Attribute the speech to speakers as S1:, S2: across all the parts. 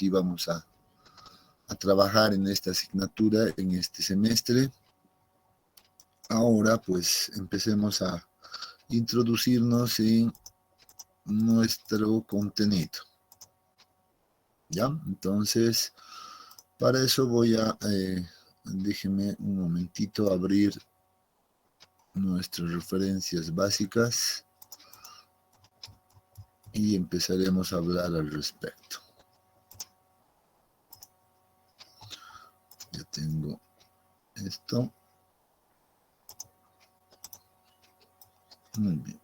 S1: que íbamos a trabajar en esta asignatura en este semestre. Ahora pues empecemos a introducirnos en nuestro contenido. ¿Ya? Entonces, para eso voy a, déjenme un momentito abrir nuestras referencias básicas y empezaremos a hablar al respecto. Ya tengo esto. Muy bien.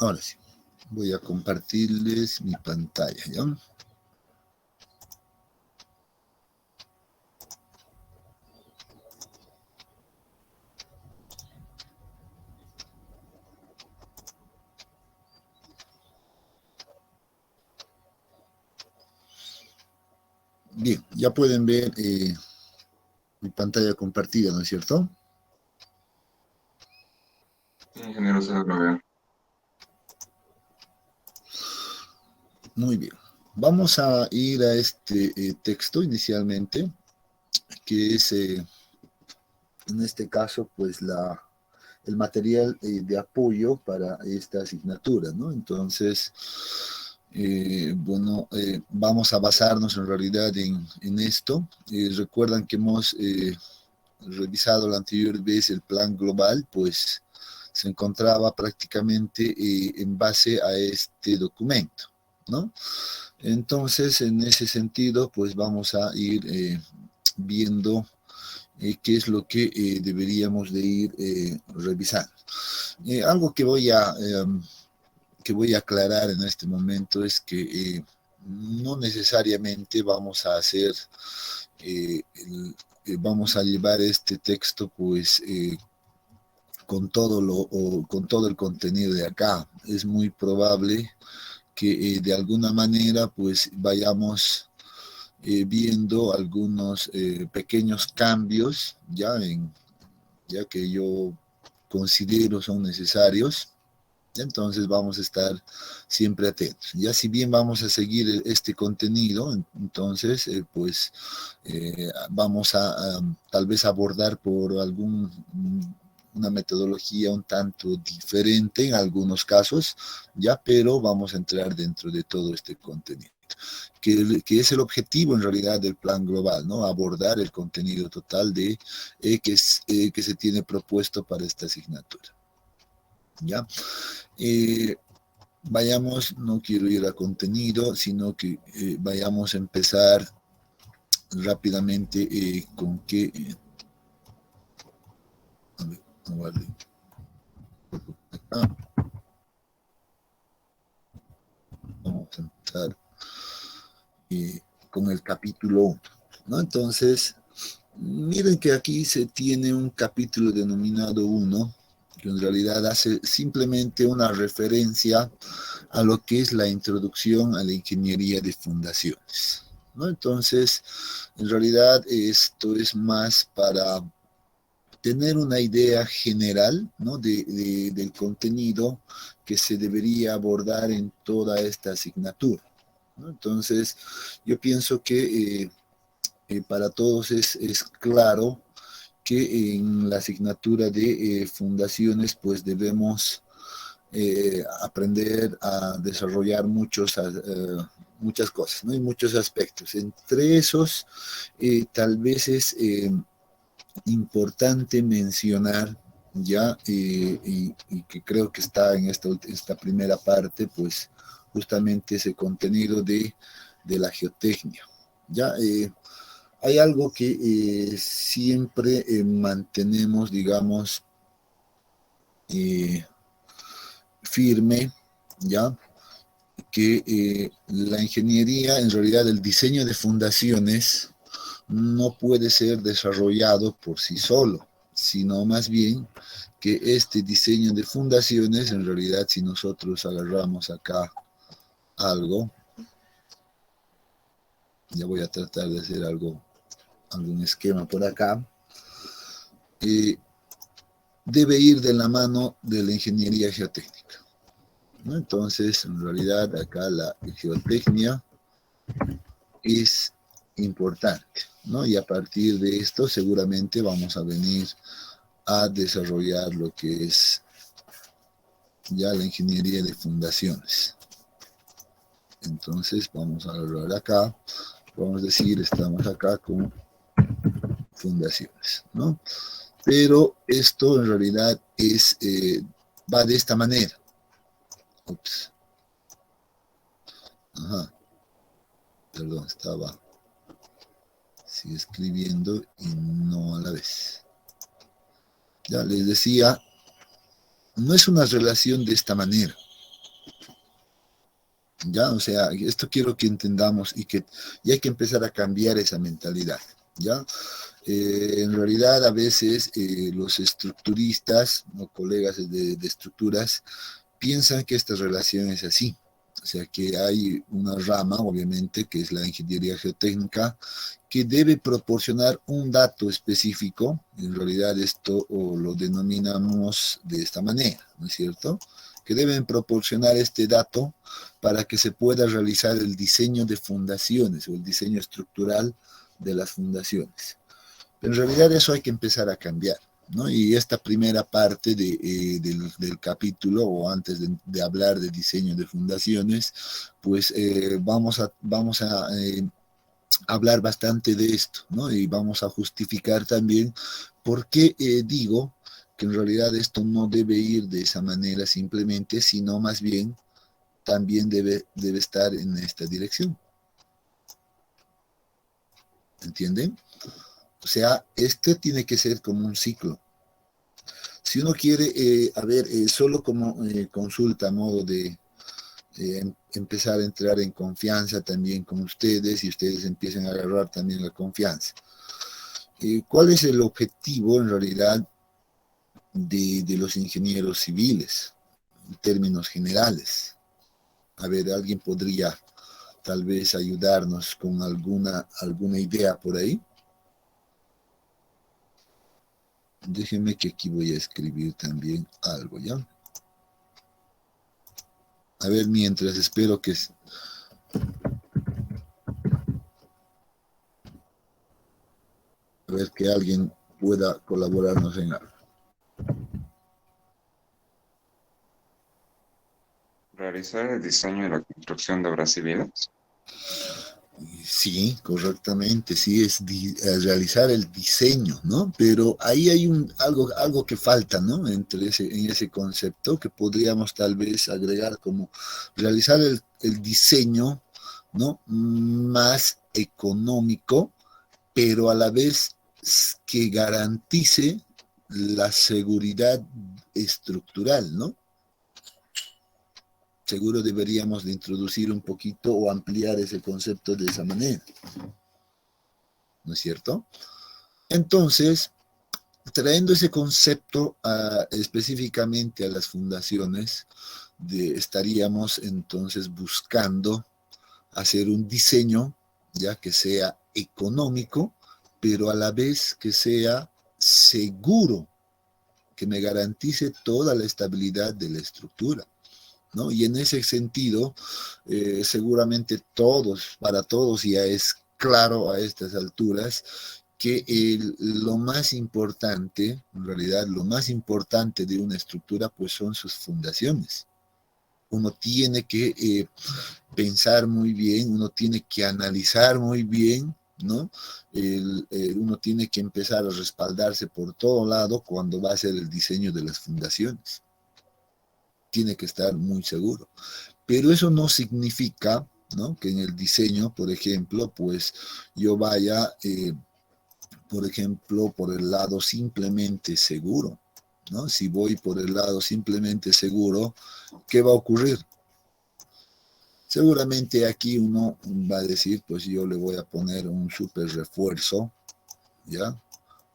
S1: Ahora sí, voy a compartirles mi pantalla, ¿ya? Bien, ya pueden ver mi pantalla compartida, ¿no es cierto?
S2: Sí, ingeniero, se logra ver.
S1: Muy bien. Vamos a ir a este texto inicialmente, que es, en este caso, pues el material de apoyo para esta asignatura, ¿no? Entonces, bueno, vamos a basarnos en realidad en esto. Recuerdan que hemos revisado la anterior vez el plan global, pues se encontraba prácticamente en base a este documento, ¿no? Entonces, en ese sentido, pues vamos a ir viendo qué es lo que deberíamos de ir revisando. Algo que voy a aclarar en este momento es que no necesariamente vamos a hacer, vamos a llevar este texto pues con todo el contenido de acá. Es muy probable que de alguna manera pues vayamos viendo algunos pequeños cambios ya que yo considero son necesarios. Entonces vamos a estar siempre atentos. Ya si bien vamos a seguir este contenido, entonces pues vamos a tal vez abordar por una metodología un tanto diferente en algunos casos, ya, pero vamos a entrar dentro de todo este contenido. Que es el objetivo en realidad del plan global, ¿no? Abordar el contenido total que se tiene propuesto para esta asignatura. ¿Ya? Vayamos, no quiero ir a contenido, sino que vayamos a empezar rápidamente con que... a ver, vamos a empezar con el capítulo 1, ¿no? Entonces, miren que aquí se tiene un capítulo denominado 1, que en realidad hace simplemente una referencia a lo que es la introducción a la ingeniería de fundaciones, ¿no? Entonces, en realidad esto es más para tener una idea general, ¿no? del contenido que se debería abordar en toda esta asignatura, ¿no? Entonces, yo pienso que para todos es claro que en la asignatura de fundaciones pues debemos aprender a desarrollar muchas cosas, ¿no? Y muchos aspectos. Entre esos, tal vez es importante mencionar ya, y que creo que está en esta primera parte, pues justamente ese contenido de la geotecnia. Ya, hay algo que siempre mantenemos, digamos, firme, ¿ya? Que la ingeniería, en realidad el diseño de fundaciones, no puede ser desarrollado por sí solo, sino más bien que este diseño de fundaciones, en realidad si nosotros agarramos acá algo. Ya voy a tratar de hacer algún esquema por acá. Debe ir de la mano de la ingeniería geotécnica, ¿no? Entonces, en realidad, acá la geotecnia es importante, ¿no? Y a partir de esto, seguramente vamos a venir a desarrollar lo que es ya la ingeniería de fundaciones. Entonces, vamos a hablar acá, vamos a decir, estamos acá con fundaciones, ¿no? Pero esto en realidad va de esta manera. Ups. Ajá. Perdón, estaba escribiendo y no a la vez. Ya les decía, no es una relación de esta manera. Ya, o sea, esto quiero que entendamos y hay que empezar a cambiar esa mentalidad. Ya, en realidad a veces los estructuristas o colegas de estructuras piensan que esta relación es así. O sea, que hay una rama, obviamente, que es la ingeniería geotécnica, que debe proporcionar un dato específico. En realidad esto lo denominamos de esta manera, ¿no es cierto? Que deben proporcionar este dato para que se pueda realizar el diseño de fundaciones o el diseño estructural de las fundaciones. Pero en realidad eso hay que empezar a cambiar, ¿no? Y esta primera parte del capítulo, o antes de hablar de diseño de fundaciones, pues vamos a hablar bastante de esto, ¿no? Y vamos a justificar también por qué digo que en realidad esto no debe ir de esa manera simplemente, sino más bien también debe estar en esta dirección. ¿Entienden? O sea, este tiene que ser como un ciclo. Si uno quiere, solo como consulta a modo de empezar a entrar en confianza también con ustedes y ustedes empiecen a agarrar también la confianza. ¿Cuál es el objetivo en realidad de los ingenieros civiles en términos generales? A ver, ¿alguien podría tal vez ayudarnos con alguna idea por ahí? Déjenme que aquí voy a escribir también algo, ¿ya? A ver, mientras espero que... A ver que alguien pueda colaborarnos en algo.
S2: Realizar el diseño y la construcción de obras civiles.
S1: Sí, correctamente, sí, es realizar el diseño, ¿no? Pero ahí hay algo que falta, ¿no? En ese concepto que podríamos tal vez agregar como realizar el diseño, ¿no? Más económico, pero a la vez que garantice la seguridad estructural, ¿no? Seguro deberíamos de introducir un poquito o ampliar ese concepto de esa manera, ¿no es cierto? Entonces, trayendo ese concepto específicamente a las fundaciones, estaríamos entonces buscando hacer un diseño ya que sea económico, pero a la vez que sea seguro, que me garantice toda la estabilidad de la estructura, ¿no? Y en ese sentido, seguramente para todos ya es claro a estas alturas que lo más importante, en realidad lo más importante de una estructura, pues son sus fundaciones. Uno tiene que pensar muy bien, uno tiene que analizar muy bien, ¿no? Uno tiene que empezar a respaldarse por todo lado cuando va a hacer el diseño de las fundaciones. Tiene que estar muy seguro. Pero eso no significa, ¿no?, que en el diseño, por ejemplo, pues yo vaya, por ejemplo, por el lado simplemente seguro, ¿no? Si voy por el lado simplemente seguro, ¿qué va a ocurrir? Seguramente aquí uno va a decir, pues yo le voy a poner un súper refuerzo, ¿ya?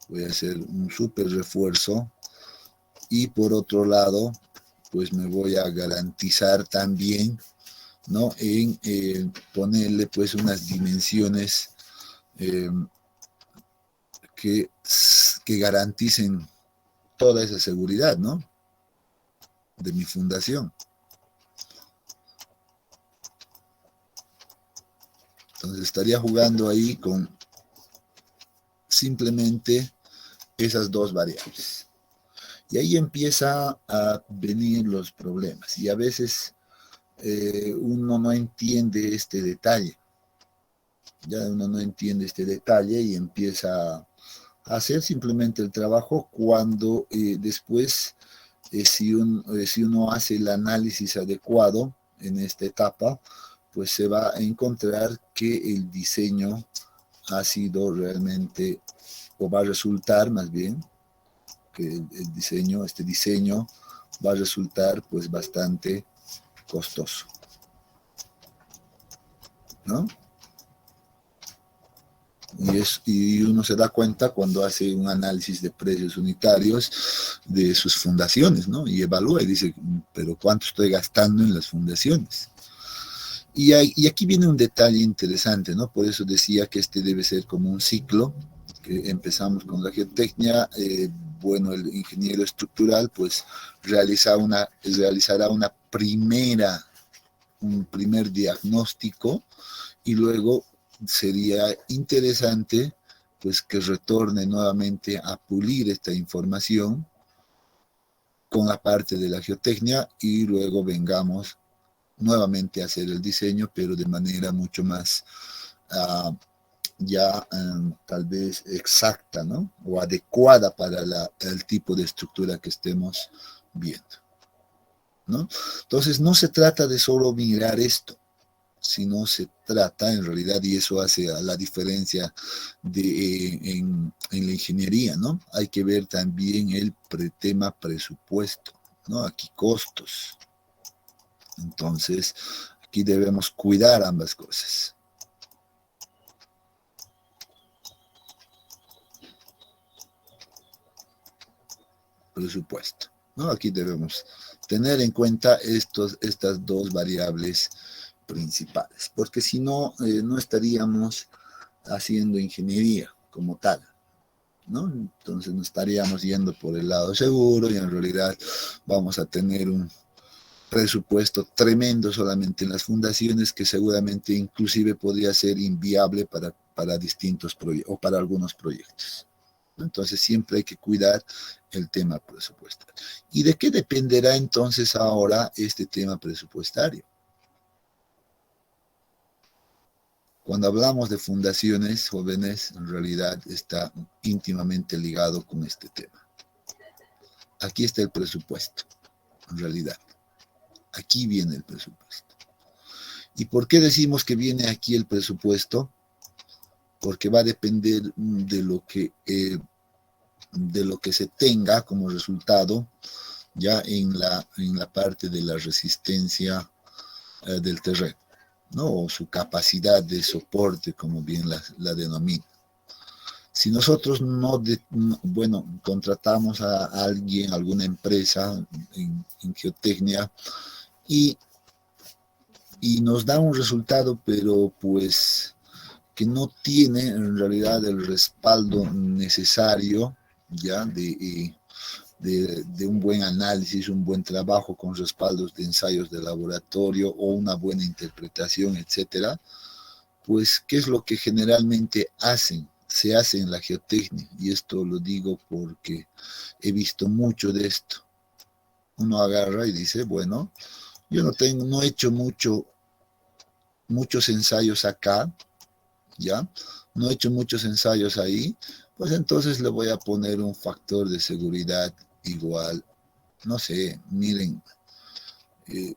S1: Voy a hacer un súper refuerzo y por otro lado, pues me voy a garantizar también ¿no? En ponerle pues unas dimensiones eh, que garanticen toda esa seguridad, ¿no? De mi fundación. Entonces estaría jugando ahí con simplemente esas dos variables. Y ahí empieza a venir los problemas. Y a veces uno no entiende este detalle. Ya uno no entiende este detalle y empieza a hacer simplemente el trabajo cuando después, si uno hace el análisis adecuado en esta etapa, pues se va a encontrar que el diseño ha sido realmente, o va a resultar más bien, que este diseño va a resultar pues bastante costoso, ¿no? Y uno se da cuenta cuando hace un análisis de precios unitarios de sus fundaciones, ¿no? Y evalúa y dice, pero ¿cuánto estoy gastando en las fundaciones? Y aquí viene un detalle interesante, ¿no? Por eso decía que este debe ser como un ciclo, que empezamos con la geotecnia, bueno, el ingeniero estructural pues realizará un primer diagnóstico y luego sería interesante pues que retorne nuevamente a pulir esta información con la parte de la geotecnia y luego vengamos nuevamente a hacer el diseño, pero de manera mucho más tal vez exacta, ¿no? O adecuada para el tipo de estructura que estemos viendo, ¿no? Entonces no se trata de solo mirar esto, sino se trata en realidad, y eso hace la diferencia en la ingeniería, ¿no? Hay que ver también el tema presupuesto, ¿no? Aquí costos. Entonces, aquí debemos cuidar ambas cosas. Presupuesto, ¿no? Aquí debemos tener en cuenta estas dos variables principales, porque si no, no estaríamos haciendo ingeniería como tal, ¿no? Entonces no estaríamos yendo por el lado seguro y en realidad vamos a tener un presupuesto tremendo solamente en las fundaciones que seguramente inclusive podría ser inviable para distintos proyectos o para algunos proyectos. Entonces siempre hay que cuidar el tema presupuestario. ¿Y de qué dependerá entonces ahora este tema presupuestario? Cuando hablamos de fundaciones jóvenes, en realidad está íntimamente ligado con este tema. Aquí está el presupuesto, en realidad. Aquí viene el presupuesto. ¿Y por qué decimos que viene aquí el presupuesto? Porque va a depender de lo que se tenga como resultado ya en la parte de la resistencia del terreno, ¿no? O su capacidad de soporte, como bien la denomina. Si nosotros bueno, contratamos a alguien, alguna empresa en geotecnia y, y nos da un resultado, pero pues que no tiene en realidad el respaldo necesario ya de un buen análisis, un buen trabajo con respaldos de ensayos de laboratorio o una buena interpretación, etcétera, pues, ¿qué es lo que generalmente se hace en la geotecnia? Y esto lo digo porque he visto mucho de esto. Uno agarra y dice, bueno, yo no he hecho muchos ensayos acá, ¿ya? No he hecho muchos ensayos ahí, pues entonces le voy a poner un factor de seguridad igual, no sé, miren, eh,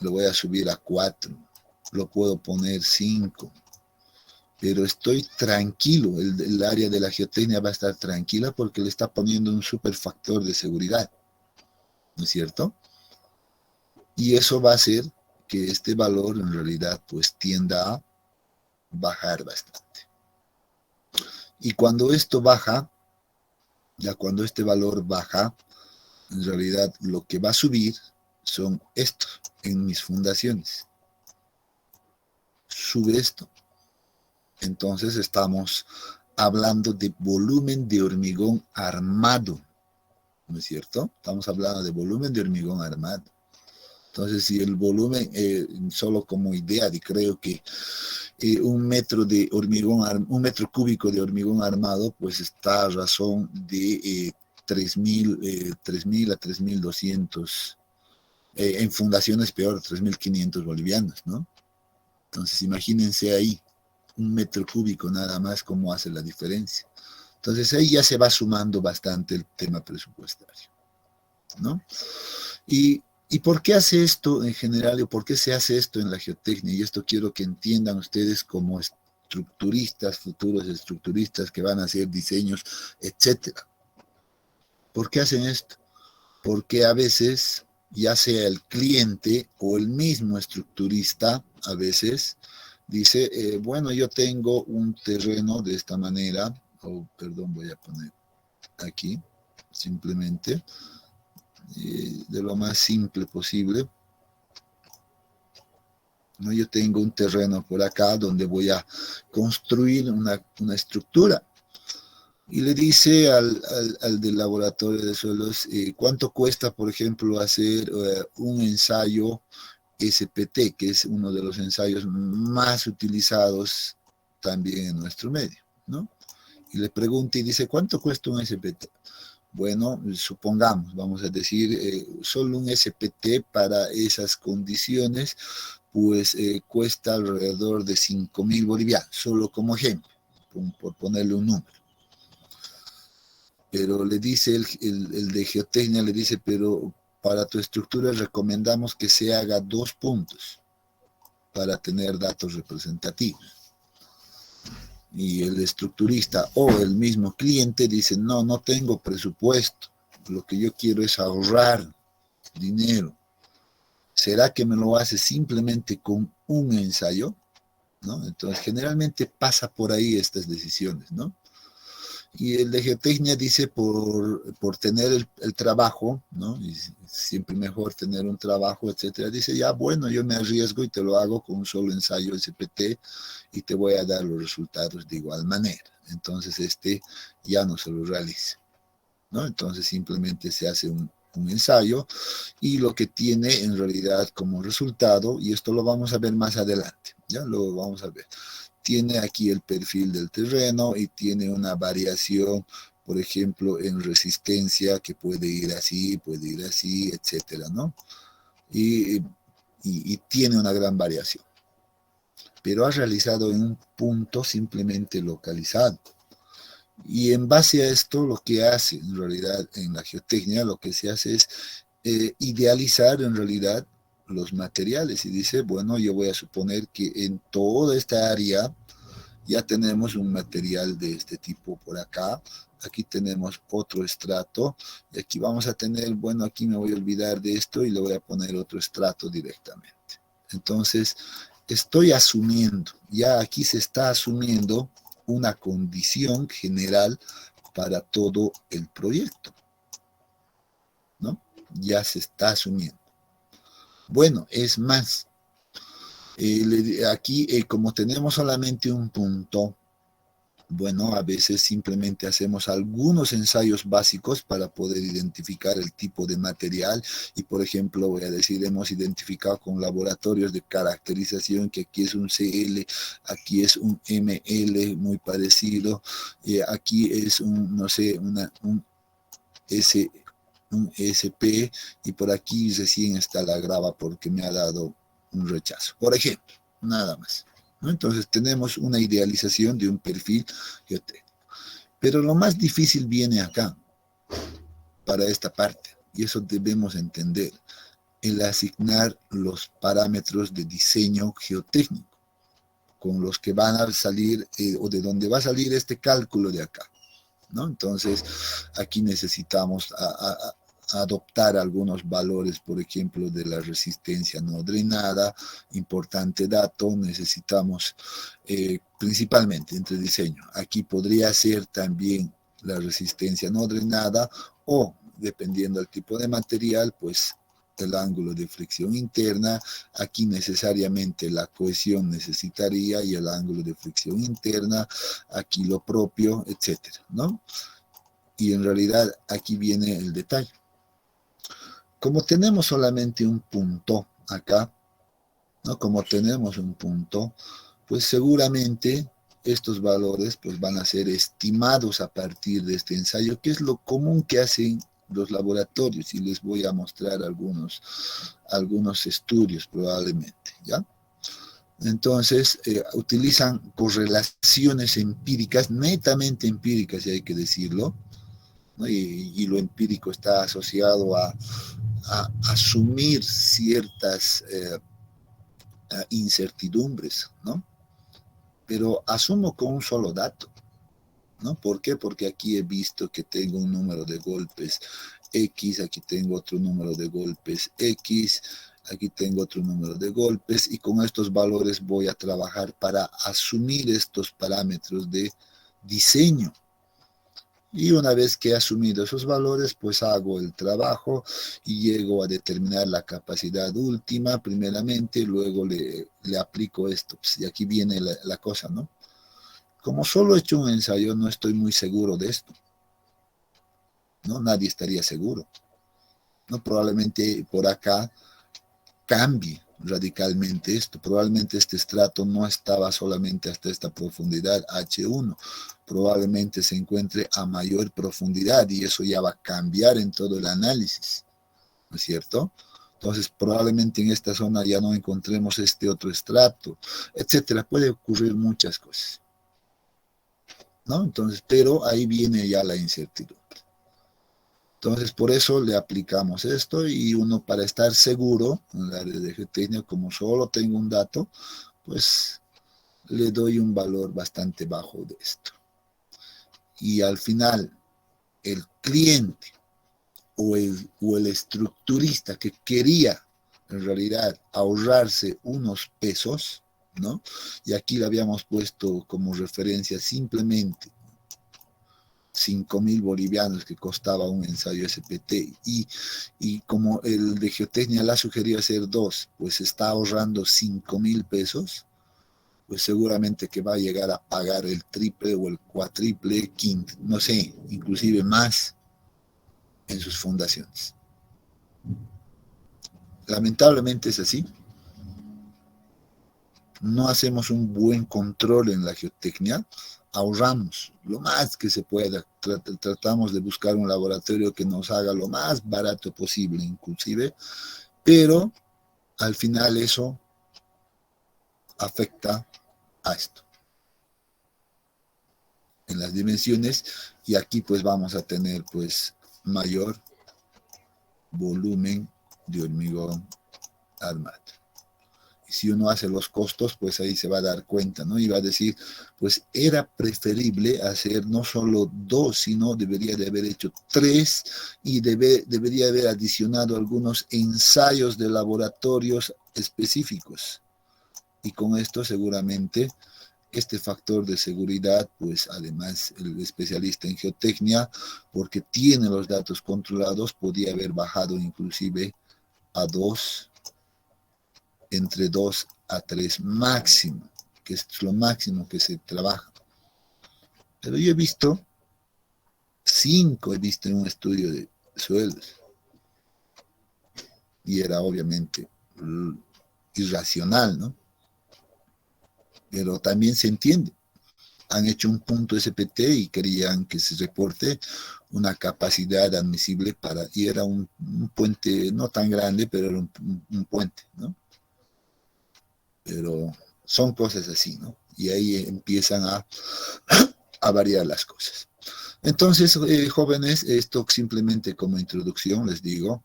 S1: lo voy a subir a 4, lo puedo poner 5, pero estoy tranquilo, el área de la geotecnia va a estar tranquila porque le está poniendo un super factor de seguridad, ¿no es cierto? Y eso va a hacer que este valor en realidad pues tienda a bajar bastante. Y cuando esto baja, ya cuando este valor baja, en realidad lo que va a subir son estos en mis fundaciones. sube esto, entonces estamos hablando de volumen de hormigón armado, ¿no es cierto? Estamos hablando de volumen de hormigón armado. Entonces, si el volumen, solo como idea, creo que un metro de hormigón, un metro cúbico de hormigón armado, pues está a razón de 3.000 a 3.200, en fundaciones peor, 3.500 bolivianos, ¿no? Entonces, imagínense ahí, un metro cúbico nada más, cómo hace la diferencia. Entonces, ahí ya se va sumando bastante el tema presupuestario, ¿no? ¿Y por qué hace esto en general, o por qué se hace esto en la geotecnia? Y esto quiero que entiendan ustedes como estructuristas, futuros estructuristas que van a hacer diseños, etcétera. ¿Por qué hacen esto? Porque a veces, ya sea el cliente o el mismo estructurista, a veces dice, bueno, yo tengo un terreno de esta manera, o perdón, voy a poner aquí, simplemente, de lo más simple posible. ¿No? Yo tengo un terreno por acá donde voy a construir una estructura. Y le dice al del laboratorio de suelos, ¿cuánto cuesta, por ejemplo, hacer un ensayo SPT, que es uno de los ensayos más utilizados también en nuestro medio, ¿no? Y le pregunta y dice, ¿cuánto cuesta un SPT? Bueno, supongamos, vamos a decir, solo un SPT para esas condiciones, pues cuesta alrededor de 5.000 bolivianos, solo como ejemplo, por ponerle un número. Pero le dice el de geotecnia, le dice, pero para tu estructura recomendamos que se haga 2 puntos para tener datos representativos. Y el estructurista o el mismo cliente dice, no, no tengo presupuesto, lo que yo quiero es ahorrar dinero. ¿Será que me lo hace simplemente con un ensayo? ¿No? Entonces, generalmente pasa por ahí estas decisiones, ¿no? Y el de geotecnia dice por tener el trabajo, ¿no? Y siempre mejor tener un trabajo, etcétera. Dice, ya, bueno, yo me arriesgo y te lo hago con un solo ensayo SPT y te voy a dar los resultados de igual manera. Entonces, ya no se lo realiza, ¿no? Entonces, simplemente se hace un ensayo y lo que tiene en realidad como resultado, y esto lo vamos a ver más adelante, ya lo vamos a ver, tiene aquí el perfil del terreno y tiene una variación, por ejemplo, en resistencia que puede ir así, etcétera, ¿no? Y tiene una gran variación, pero ha realizado en un punto simplemente localizado. Y en base a esto, lo que hace en realidad en la geotecnia, lo que se hace es idealizar en realidad los materiales y dice, bueno, yo voy a suponer que en toda esta área ya tenemos un material de este tipo por acá, aquí tenemos otro estrato, y aquí vamos a tener, bueno, aquí me voy a olvidar de esto y le voy a poner otro estrato directamente. Entonces, estoy asumiendo, ya aquí se está asumiendo una condición general para todo el proyecto, ¿no? Ya se está asumiendo. Bueno, es más, aquí como tenemos solamente un punto, bueno, a veces simplemente hacemos algunos ensayos básicos para poder identificar el tipo de material y, por ejemplo, voy a decir, hemos identificado con laboratorios de caracterización que aquí es un CL, aquí es un ML muy parecido, aquí es un, no sé, un SP y por aquí recién está la grava porque me ha dado un rechazo, por ejemplo, nada más, ¿no? Entonces tenemos una idealización de un perfil geotécnico. Pero lo más difícil viene acá, para esta parte, y eso debemos entender, el asignar los parámetros de diseño geotécnico, con los que van a salir, o de donde va a salir este cálculo de acá, ¿no? Entonces, aquí necesitamos adoptar algunos valores, por ejemplo, de la resistencia no drenada, importante dato, necesitamos principalmente entre diseño. Aquí podría ser también la resistencia no drenada o, dependiendo del tipo de material, pues el ángulo de fricción interna, aquí necesariamente la cohesión necesitaría y el ángulo de fricción interna, aquí lo propio, etcétera, ¿no? Y en realidad aquí viene el detalle. Como tenemos solamente un punto acá, ¿no? Como tenemos un punto, pues seguramente estos valores pues van a ser estimados a partir de este ensayo, que es lo común que hacen los laboratorios, y les voy a mostrar algunos estudios probablemente, ¿ya? Entonces, utilizan correlaciones empíricas, netamente empíricas, si hay que decirlo, ¿no? Y lo empírico está asociado a asumir ciertas incertidumbres, ¿no? Pero asumo con un solo dato, ¿no? ¿Por qué? Porque aquí he visto que tengo un número de golpes X, aquí tengo otro número de golpes X, aquí tengo otro número de golpes, y con estos valores voy a trabajar para asumir estos parámetros de diseño. Y una vez que he asumido esos valores, pues hago el trabajo y llego a determinar la capacidad última primeramente, luego le aplico esto. Pues, y aquí viene la cosa, ¿no? Como solo he hecho un ensayo, no estoy muy seguro de esto, ¿no? Nadie estaría seguro, ¿no? Probablemente por acá cambie radicalmente esto. Probablemente este estrato no estaba solamente hasta esta profundidad H1, probablemente se encuentre a mayor profundidad y eso ya va a cambiar en todo el análisis, ¿no es cierto? Entonces probablemente en esta zona ya no encontremos este otro estrato, etcétera. Puede ocurrir muchas cosas, ¿no? Entonces, pero ahí viene ya la incertidumbre. Entonces, por eso le aplicamos esto, y uno, para estar seguro en el área de geotecnia, como solo tengo un dato, pues le doy un valor bastante bajo de esto. Y al final, el cliente o el estructurista que quería en realidad ahorrarse unos pesos, ¿no? Y aquí le habíamos puesto como referencia simplemente 5.000 bolivianos que costaba un ensayo SPT, y como el de geotecnia le ha sugerido hacer dos, pues está ahorrando 5.000 pesos, pues seguramente que va a llegar a pagar el triple o el cuatriple, quinto, no sé, inclusive más en sus fundaciones. Lamentablemente es así. No hacemos un buen control en la geotecnia, ahorramos lo más que se pueda, tratamos de buscar un laboratorio que nos haga lo más barato posible inclusive, pero al final eso afecta a esto en las dimensiones, y aquí pues vamos a tener pues mayor volumen de hormigón armado. Si uno hace los costos, pues ahí se va a dar cuenta, ¿no? Y va a decir, pues era preferible hacer no solo dos, sino debería de haber hecho tres, y debería haber adicionado algunos ensayos de laboratorios específicos. Y con esto seguramente este factor de seguridad, pues además el especialista en geotecnia, porque tiene los datos controlados, podía haber bajado inclusive a 2, entre 2 a 3 máximo, que es lo máximo que se trabaja. Pero yo he visto 5, he visto en un estudio de sueldos, y era obviamente irracional, ¿no? Pero también se entiende. Han hecho un punto SPT y querían que se reporte una capacidad admisible para, y era un puente no tan grande, pero era un puente, ¿no? Pero son cosas así, ¿no? Y ahí empiezan a variar las cosas. Entonces, jóvenes, esto simplemente como introducción les digo,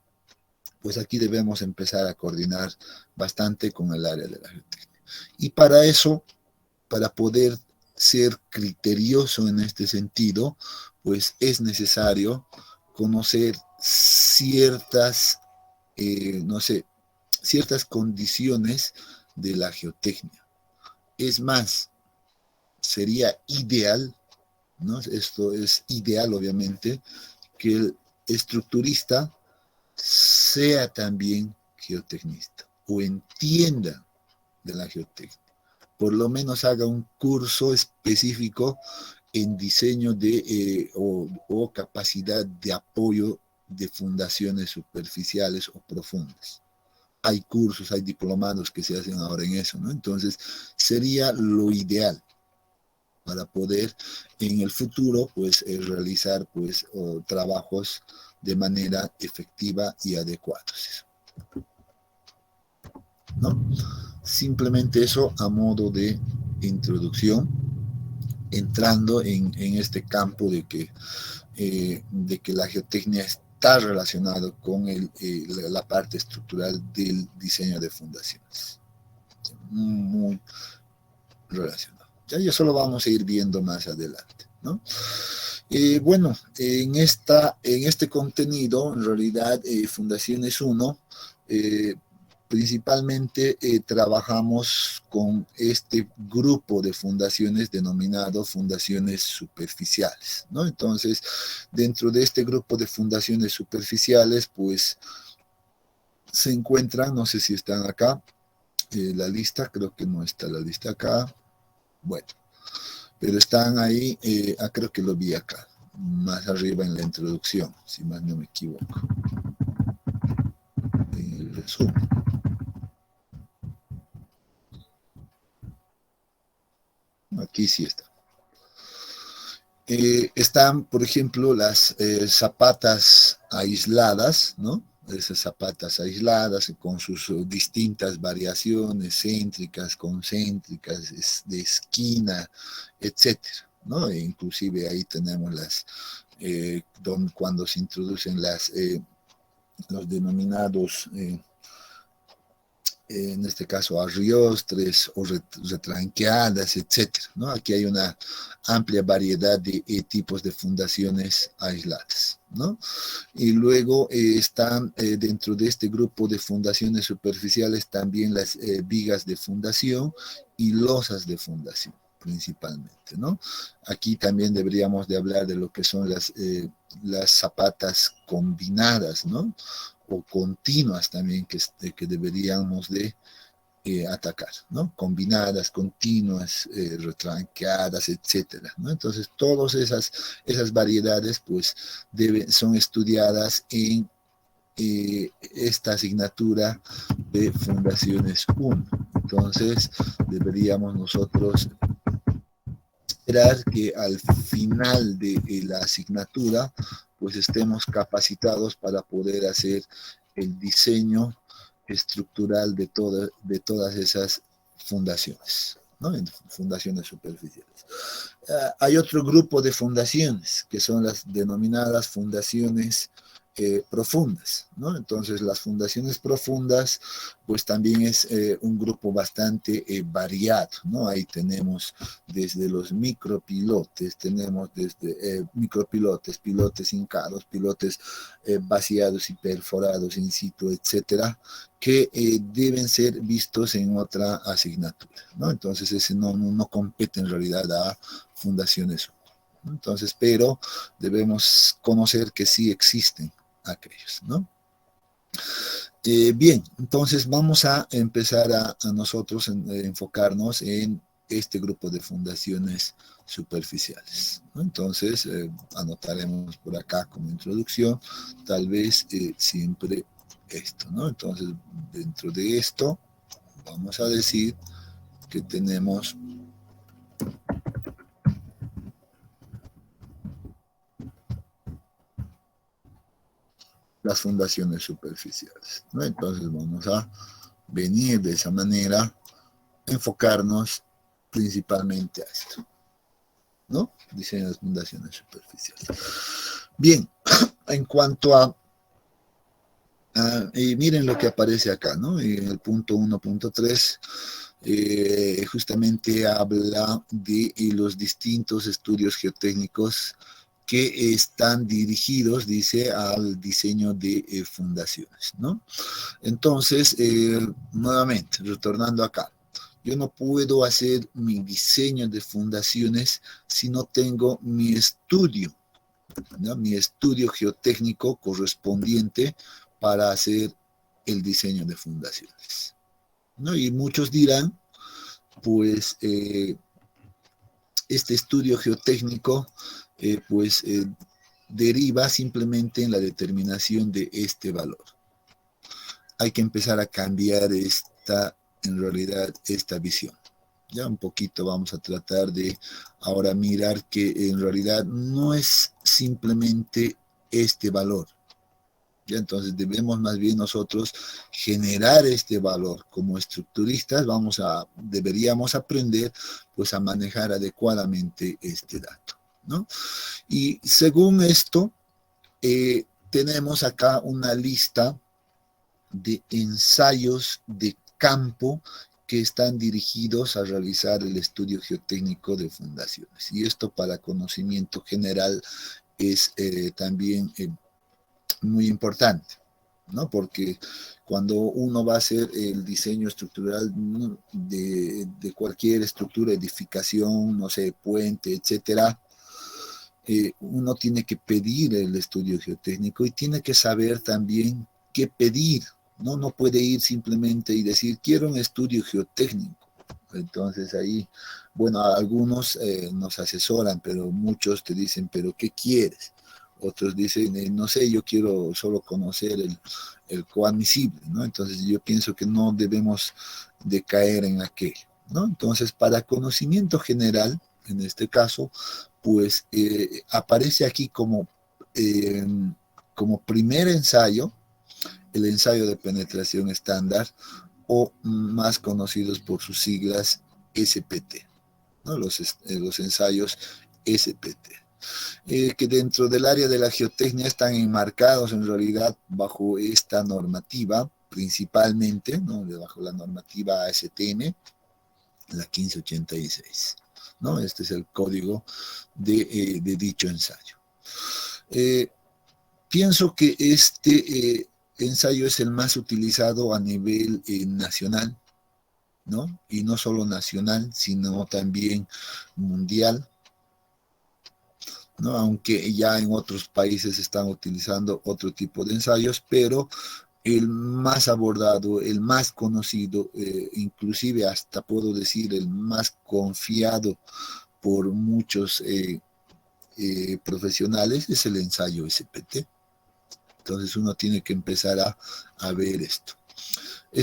S1: pues aquí debemos empezar a coordinar bastante con el área de la geotecnia. Y para eso, para poder ser criterioso en este sentido, pues es necesario conocer ciertas, no sé, ciertas condiciones de la geotecnia. Es más, sería ideal, ¿no? Esto es ideal obviamente, que el estructurista sea también geotecnista o entienda de la geotecnia. Por lo menos haga un curso específico en diseño o capacidad de apoyo de fundaciones superficiales o profundas. Hay cursos, hay diplomados que se hacen ahora en eso, ¿no? Entonces, sería lo ideal para poder en el futuro, pues, realizar, pues, trabajos de manera efectiva y adecuada, ¿no? Simplemente eso a modo de introducción, entrando en este campo de que la geotecnia está relacionada con la parte estructural del diseño de fundaciones. Muy relacionado. Ya eso lo vamos a ir viendo más adelante, ¿no? Bueno, en este contenido, en realidad, Fundaciones 1, principalmente trabajamos con este grupo de fundaciones denominado fundaciones superficiales, ¿no? Entonces, dentro de este grupo de fundaciones superficiales, pues se encuentran, no sé si están acá, la lista, creo que no está la lista acá, bueno, pero están ahí, creo que lo vi acá, más arriba en la introducción, si más no me equivoco, en el resumen. Aquí sí está. Están, por ejemplo, las zapatas aisladas, ¿no? Esas zapatas aisladas con sus distintas variaciones céntricas, concéntricas, de esquina, etcétera, ¿no? E inclusive ahí tenemos cuando se introducen los denominados en este caso arriostres o retranqueadas, etcétera, ¿no? Aquí hay una amplia variedad de tipos de fundaciones aisladas, ¿no? Y luego están dentro de este grupo de fundaciones superficiales también las vigas de fundación y losas de fundación principalmente, ¿no? Aquí también deberíamos de hablar de lo que son las zapatas combinadas, ¿no? O continuas también que deberíamos de atacar, ¿no? Combinadas, continuas, retranqueadas, etcétera, ¿no? Entonces, todas esas variedades, pues, son estudiadas en esta asignatura de Fundaciones 1. Entonces, deberíamos nosotros esperar que al final de la asignatura pues estemos capacitados para poder hacer el diseño estructural de todas esas fundaciones, ¿no? En fundaciones superficiales. Hay otro grupo de fundaciones que son las denominadas fundaciones profundas, ¿no? Entonces las fundaciones profundas pues también es un grupo bastante variado, ¿no? Ahí tenemos desde los micropilotes, tenemos desde micropilotes, pilotes hincados, pilotes vaciados y perforados in situ, etcétera, que deben ser vistos en otra asignatura, ¿no? Entonces ese no compete en realidad a fundaciones. Entonces, pero debemos conocer que sí existen aquellos, ¿no? Bien, entonces vamos a empezar a nosotros enfocarnos en este grupo de fundaciones superficiales, ¿no? Entonces, anotaremos por acá como introducción, tal vez siempre esto, ¿no? Entonces, dentro de esto, vamos a decir que tenemos las fundaciones superficiales, ¿no? Entonces vamos a venir de esa manera, enfocarnos principalmente a esto, ¿no? Diseño de fundaciones superficiales. Bien, en cuanto a miren lo que aparece acá, ¿no? En el punto 1.3 justamente habla de los distintos estudios geotécnicos que están dirigidos, dice, al diseño de fundaciones, ¿no? Entonces, nuevamente, retornando acá, yo no puedo hacer mi diseño de fundaciones si no tengo mi estudio, ¿no? Mi estudio geotécnico correspondiente para hacer el diseño de fundaciones, ¿no? Y muchos dirán, pues, este estudio geotécnico, deriva simplemente en la determinación de este valor. Hay que empezar a cambiar en realidad, esta visión. Ya un poquito vamos a tratar de ahora mirar que en realidad no es simplemente este valor. Ya, entonces debemos más bien nosotros generar este valor. Como estructuristas deberíamos aprender pues a manejar adecuadamente este dato, ¿no? Y según esto, tenemos acá una lista de ensayos de campo que están dirigidos a realizar el estudio geotécnico de fundaciones. Y esto para conocimiento general es también muy importante, ¿no? Porque cuando uno va a hacer el diseño estructural, ¿no?, de cualquier estructura, edificación, no sé, puente, etcétera, uno tiene que pedir el estudio geotécnico y tiene que saber también qué pedir, ¿no? No puede ir simplemente y decir, quiero un estudio geotécnico. Entonces ahí, bueno, algunos nos asesoran, pero muchos te dicen, pero ¿qué quieres? Otros dicen, no sé, yo quiero solo conocer el coadmisible, ¿no? Entonces yo pienso que no debemos de caer en aquello, ¿no? Entonces, para conocimiento general, en este caso, pues aparece aquí eh, como primer ensayo, el ensayo de penetración estándar, o más conocidos por sus siglas SPT, ¿no? Los ensayos SPT, que dentro del área de la geotecnia están enmarcados en realidad bajo esta normativa, principalmente, ¿no?, bajo la normativa ASTM, la 1586. ¿No? Este es el código de dicho ensayo. Pienso que este ensayo es el más utilizado a nivel nacional, ¿no? Y no solo nacional, sino también mundial, ¿no? Aunque ya en otros países están utilizando otro tipo de ensayos, pero el más abordado, el más conocido, inclusive hasta puedo decir el más confiado por muchos profesionales, es el ensayo SPT. Entonces uno tiene que empezar a ver esto. Yo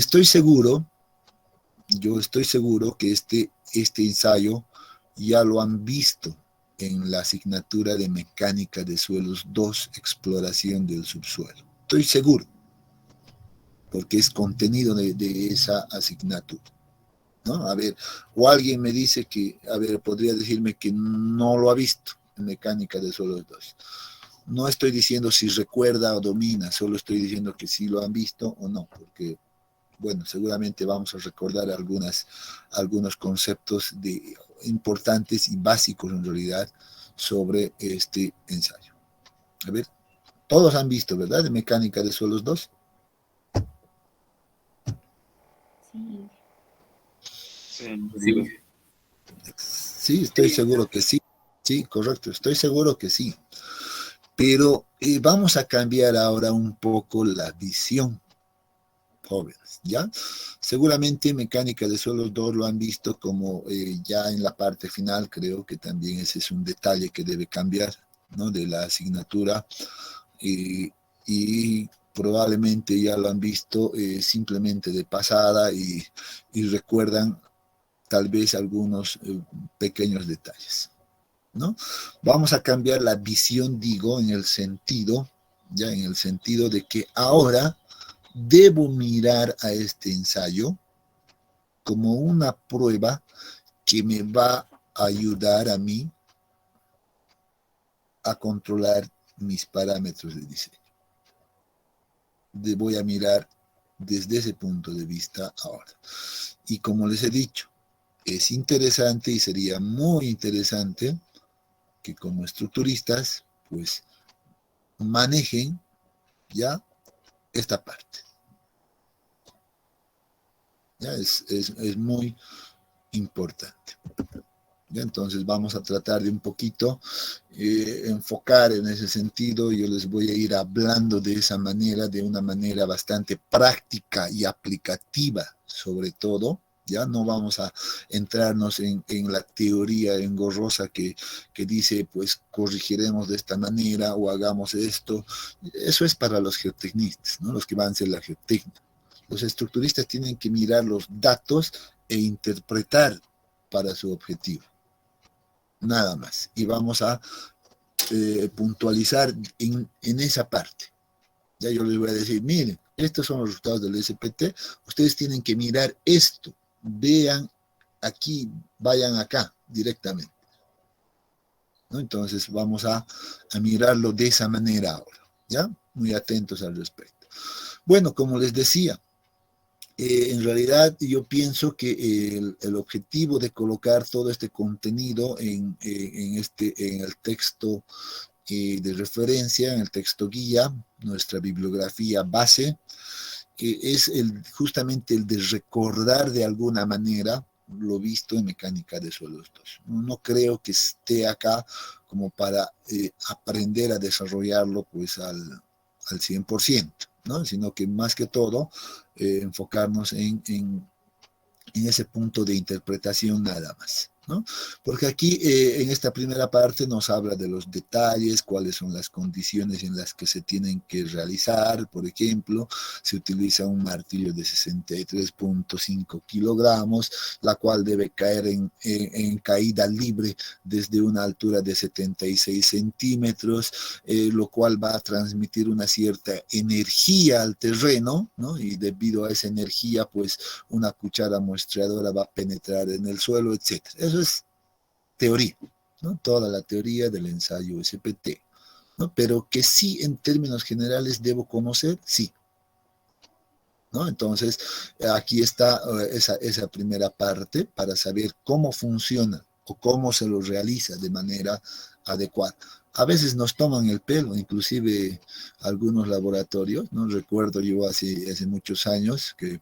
S1: estoy seguro que este ensayo ya lo han visto en la asignatura de Mecánica de Suelos 2, Exploración del Subsuelo. Estoy seguro, porque es contenido de esa asignatura, ¿no? A ver, o alguien me dice que, a ver, podría decirme que no lo ha visto en Mecánica de Suelos 2. No estoy diciendo si recuerda o domina, solo estoy diciendo que si lo han visto o no, porque, bueno, seguramente vamos a recordar algunos conceptos importantes y básicos en realidad sobre este ensayo. A ver, todos han visto, ¿verdad? De Mecánica de Suelos 2.
S3: Sí.
S2: Sí.
S1: Sí, estoy seguro que sí. Sí, correcto, estoy seguro que sí. Pero vamos a cambiar ahora un poco la visión, jóvenes, ¿ya? Seguramente Mecánica de Suelos 2 lo han visto como ya en la parte final, creo que también ese es un detalle que debe cambiar, ¿no?, de la asignatura, y probablemente ya lo han visto simplemente de pasada y recuerdan tal vez algunos pequeños detalles, ¿no? Vamos a cambiar la visión, digo, en el sentido de que ahora debo mirar a este ensayo como una prueba que me va a ayudar a mí a controlar mis parámetros de diseño. Voy a mirar desde ese punto de vista ahora. Y como les he dicho, es interesante y sería muy interesante que como estructuristas, pues, manejen ya esta parte. Ya es muy importante. ¿Ya? Entonces vamos a tratar de un poquito enfocar en ese sentido. Yo les voy a ir hablando de esa manera, de una manera bastante práctica y aplicativa, sobre todo. Ya no vamos a entrarnos en la teoría engorrosa que dice, pues corregiremos de esta manera o hagamos esto. Eso es para los geotecnistas, ¿no? Los que van a hacer la geotecnia. Los estructuristas tienen que mirar los datos e interpretar para su objetivo. Nada más. Y vamos a puntualizar en esa parte. Ya yo les voy a decir, miren, estos son los resultados del SPT, ustedes tienen que mirar esto, vean aquí, vayan acá directamente, ¿no? Entonces vamos a mirarlo de esa manera ahora, ¿ya? Muy atentos al respecto. Bueno, como les decía, en realidad yo pienso que el objetivo de colocar todo este contenido en el texto de referencia, en el texto guía, nuestra bibliografía base, es justamente el de recordar de alguna manera lo visto en mecánica de suelos 2. No creo que esté acá como para aprender a desarrollarlo pues al 100%, ¿no? Sino que más que todo enfocarnos en ese punto de interpretación nada más, ¿no? Porque aquí en esta primera parte nos habla de los detalles, cuáles son las condiciones en las que se tienen que realizar. Por ejemplo, se utiliza un martillo de 63.5 kilogramos, la cual debe caer en caída libre desde una altura de 76 centímetros, lo cual va a transmitir una cierta energía al terreno, ¿no? Y debido a esa energía, pues una cuchara muestreadora va a penetrar en el suelo, etc. Eso es teoría, ¿no? Toda la teoría del ensayo SPT, ¿no? Pero que sí, en términos generales, debo conocer, sí, ¿no? Entonces, aquí está esa primera parte para saber cómo funciona o cómo se lo realiza de manera adecuada. A veces nos toman el pelo, inclusive algunos laboratorios, ¿no? Recuerdo yo hace muchos años que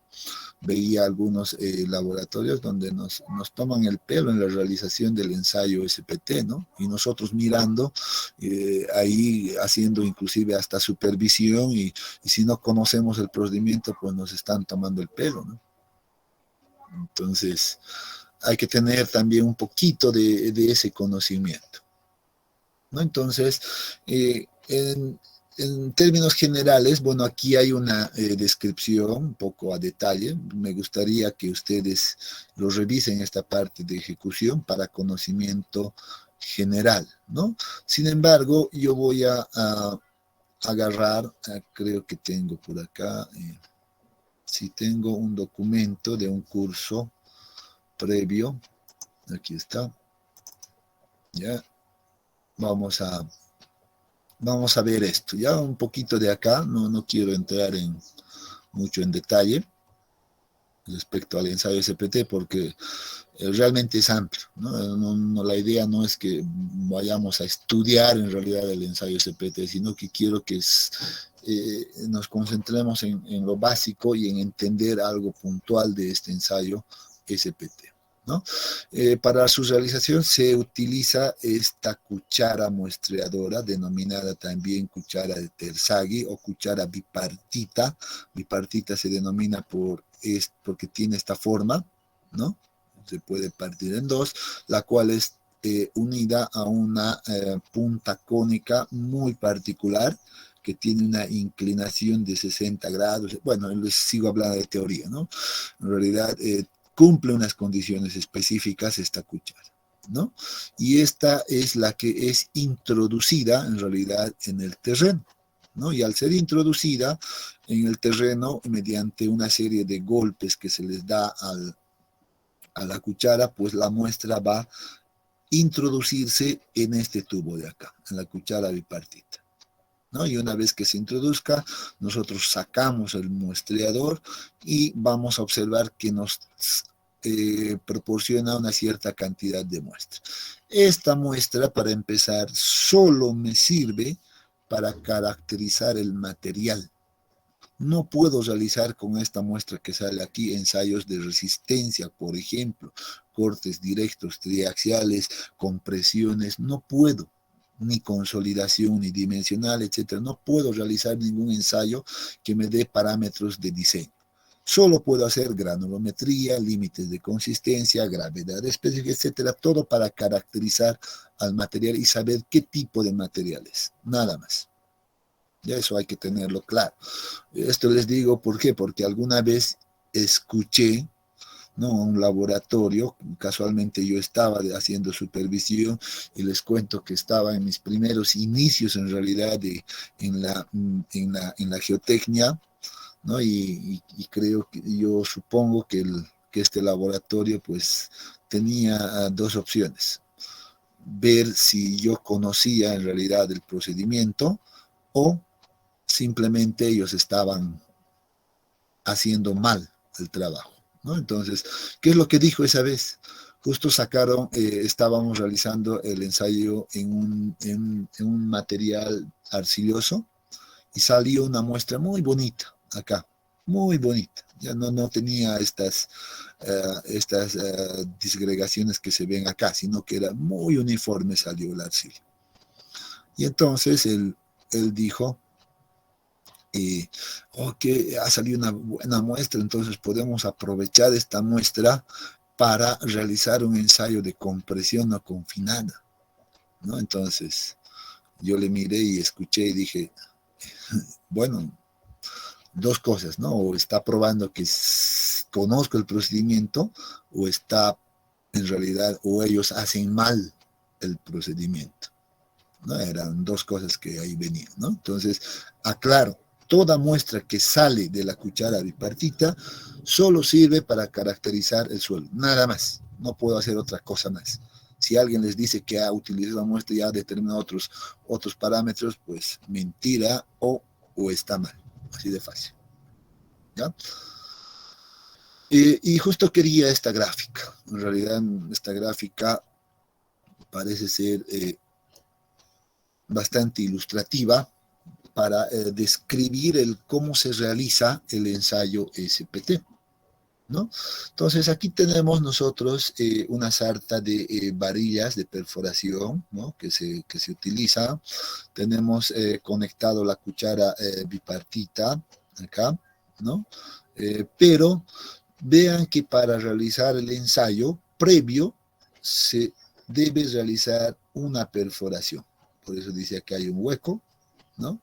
S1: veía algunos laboratorios donde nos toman el pelo en la realización del ensayo SPT, ¿no? Y nosotros mirando, ahí haciendo inclusive hasta supervisión y si no conocemos el procedimiento, pues nos están tomando el pelo, ¿no? Entonces, hay que tener también un poquito de ese conocimiento, ¿no? Entonces, en términos generales, bueno, aquí hay una descripción un poco a detalle. Me gustaría que ustedes lo revisen esta parte de ejecución para conocimiento general, ¿no? Sin embargo, yo voy a agarrar, creo que tengo por acá, si tengo un documento de un curso previo, aquí está, ya, vamos a ver esto, ya un poquito de acá, no quiero entrar mucho en detalle respecto al ensayo SPT porque realmente es amplio, ¿no? La idea no es que vayamos a estudiar en realidad el ensayo SPT, sino que quiero que nos concentremos en lo básico y en entender algo puntual de este ensayo SPT, ¿no? Para su realización se utiliza esta cuchara muestreadora, denominada también cuchara de Terzaghi o cuchara bipartita. Bipartita se denomina porque tiene esta forma, ¿no? Se puede partir en dos, la cual es unida a una punta cónica muy particular que tiene una inclinación de 60 grados. Bueno, les sigo hablando de teoría, ¿no? En realidad cumple unas condiciones específicas esta cuchara, ¿no? Y esta es la que es introducida en realidad en el terreno, ¿no? Y al ser introducida en el terreno mediante una serie de golpes que se les da a la cuchara, pues la muestra va a introducirse en este tubo de acá, en la cuchara bipartita, ¿no? Y una vez que se introduzca, nosotros sacamos el muestreador y vamos a observar que nos proporciona una cierta cantidad de muestra. Esta muestra, para empezar, solo me sirve para caracterizar el material. No puedo realizar con esta muestra que sale aquí ensayos de resistencia, por ejemplo, cortes directos, triaxiales, compresiones, no puedo, ni consolidación, ni dimensional, etcétera. No puedo realizar ningún ensayo que me dé parámetros de diseño. Solo puedo hacer granulometría, límites de consistencia, gravedad específica, etcétera, todo para caracterizar al material y saber qué tipo de material es, nada más. Ya eso hay que tenerlo claro. Esto les digo, ¿por qué? Porque alguna vez escuché, ¿no?, un laboratorio, casualmente yo estaba haciendo supervisión y les cuento que estaba en mis primeros inicios en realidad en la geotecnia, ¿no? Y creo que yo supongo que este laboratorio pues tenía dos opciones: ver si yo conocía en realidad el procedimiento o simplemente ellos estaban haciendo mal el trabajo, ¿no? Entonces, ¿qué es lo que dijo esa vez? Justo sacaron, estábamos realizando el ensayo en un material arcilloso y salió una muestra muy bonita acá, muy bonita. Ya no tenía estas disgregaciones que se ven acá, sino que era muy uniforme, salió el arcillo. Y entonces él dijo, que ha salido una buena muestra, entonces podemos aprovechar esta muestra para realizar un ensayo de compresión no confinada, ¿no? Entonces yo le miré y escuché y dije, bueno, dos cosas, ¿no? O está probando que conozco el procedimiento, o está en realidad, o ellos hacen mal el procedimiento, ¿no? Eran dos cosas que ahí venían, ¿no? Entonces, aclaro, toda muestra que sale de la cuchara bipartita solo sirve para caracterizar el suelo, nada más, no puedo hacer otra cosa más. Si alguien les dice que ha utilizado la muestra y ha determinado otros parámetros, pues mentira o está mal, así de fácil, ¿ya? Y justo quería esta gráfica, en realidad esta gráfica parece ser bastante ilustrativa para describir cómo se realiza el ensayo SPT, ¿no? Entonces aquí tenemos nosotros una sarta de varillas de perforación, ¿no?, que se utiliza. Tenemos conectado la cuchara bipartita acá, ¿no? Pero vean que para realizar el ensayo previo se debe realizar una perforación. Por eso dice que hay un hueco, ¿no?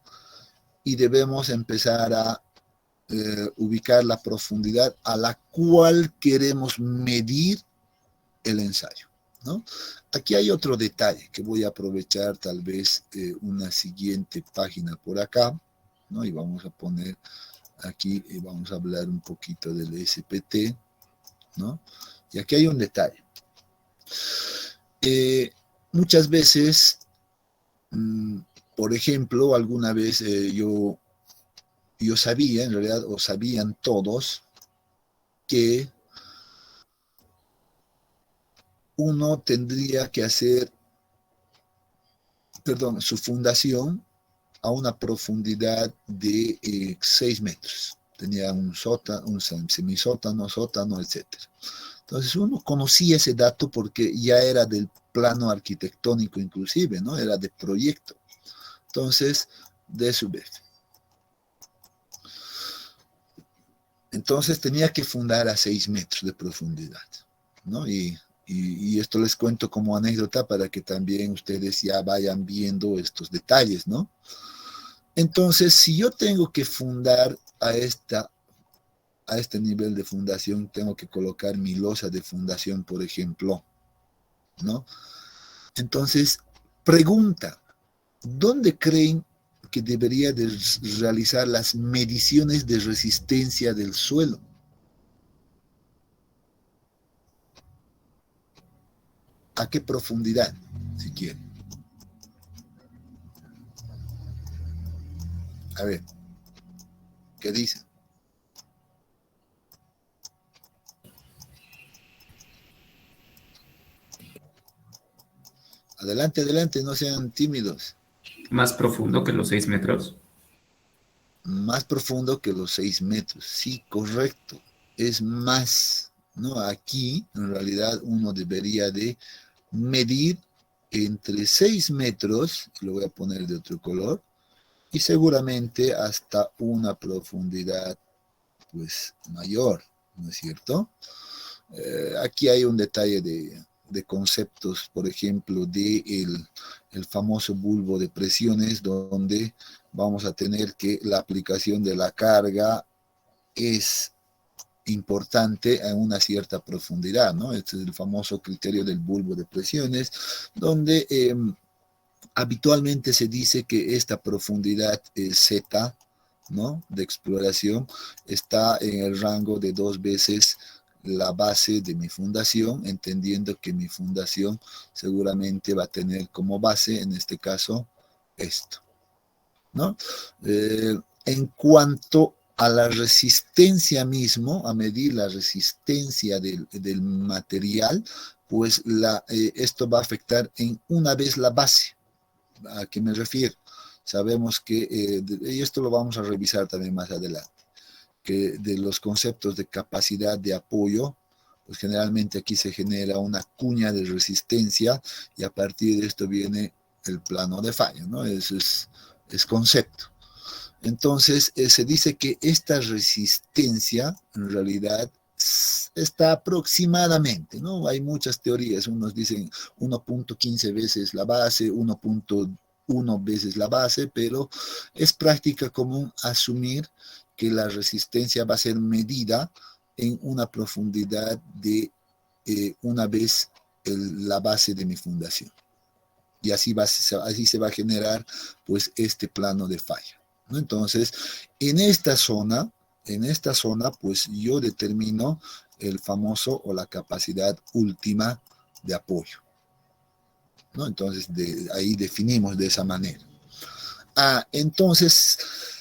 S1: Y debemos empezar a ubicar la profundidad a la cual queremos medir el ensayo, ¿no? Aquí hay otro detalle que voy a aprovechar tal vez una siguiente página por acá, ¿no? Y vamos a poner aquí, vamos a hablar un poquito del SPT, ¿no? Y aquí hay un detalle. Muchas veces, por ejemplo, alguna vez yo sabía, en realidad, o sabían todos, que uno tendría que hacer, su fundación a una profundidad de 6 metros. Tenía un sótano, un semisótano, sótano, etc. Entonces uno conocía ese dato porque ya era del plano arquitectónico inclusive, ¿no? Era de proyecto. Entonces, de su vez. Entonces tenía que fundar a 6 metros de profundidad, ¿no? Y esto les cuento como anécdota para que también ustedes ya vayan viendo estos detalles, ¿no? Entonces, si yo tengo que fundar a este nivel de fundación, tengo que colocar mi losa de fundación, por ejemplo, ¿no? Entonces, pregunta, ¿dónde creen que debería de realizar las mediciones de resistencia del suelo? ¿A qué profundidad, si quieren? A ver, ¿qué dicen? Adelante, adelante, no sean tímidos.
S4: Más profundo que los 6 metros.
S1: Más profundo que los 6 metros, sí, correcto. Es más, ¿no? Aquí, en realidad, uno debería de medir entre 6 metros, lo voy a poner de otro color, y seguramente hasta una profundidad, pues, mayor, ¿no es cierto? Aquí hay un detalle de conceptos, por ejemplo, de el famoso bulbo de presiones, donde vamos a tener que la aplicación de la carga es importante a una cierta profundidad, ¿no? Este es el famoso criterio del bulbo de presiones, donde habitualmente se dice que esta profundidad Z, ¿no?, de exploración está en el rango de 2 veces la base de mi fundación, entendiendo que mi fundación seguramente va a tener como base, en este caso, esto, ¿no? En cuanto a la resistencia mismo, a medir la resistencia del material, pues esto va a afectar en una vez la base. ¿A qué me refiero? Sabemos que, y esto lo vamos a revisar también más adelante, que de los conceptos de capacidad de apoyo, pues generalmente aquí se genera una cuña de resistencia y a partir de esto viene el plano de falla, ¿no? Eso es concepto. Entonces, se dice que esta resistencia en realidad está aproximadamente, ¿no? Hay muchas teorías, unos dicen 1.15 veces la base, 1.1 veces la base, pero es práctica común asumir que la resistencia va a ser medida en una profundidad de una vez la base de mi fundación. Y así se va a generar pues este plano de falla, ¿no? Entonces, en esta zona, pues yo determino el famoso o la capacidad última de apoyo, ¿no? Entonces, ahí definimos de esa manera. Entonces,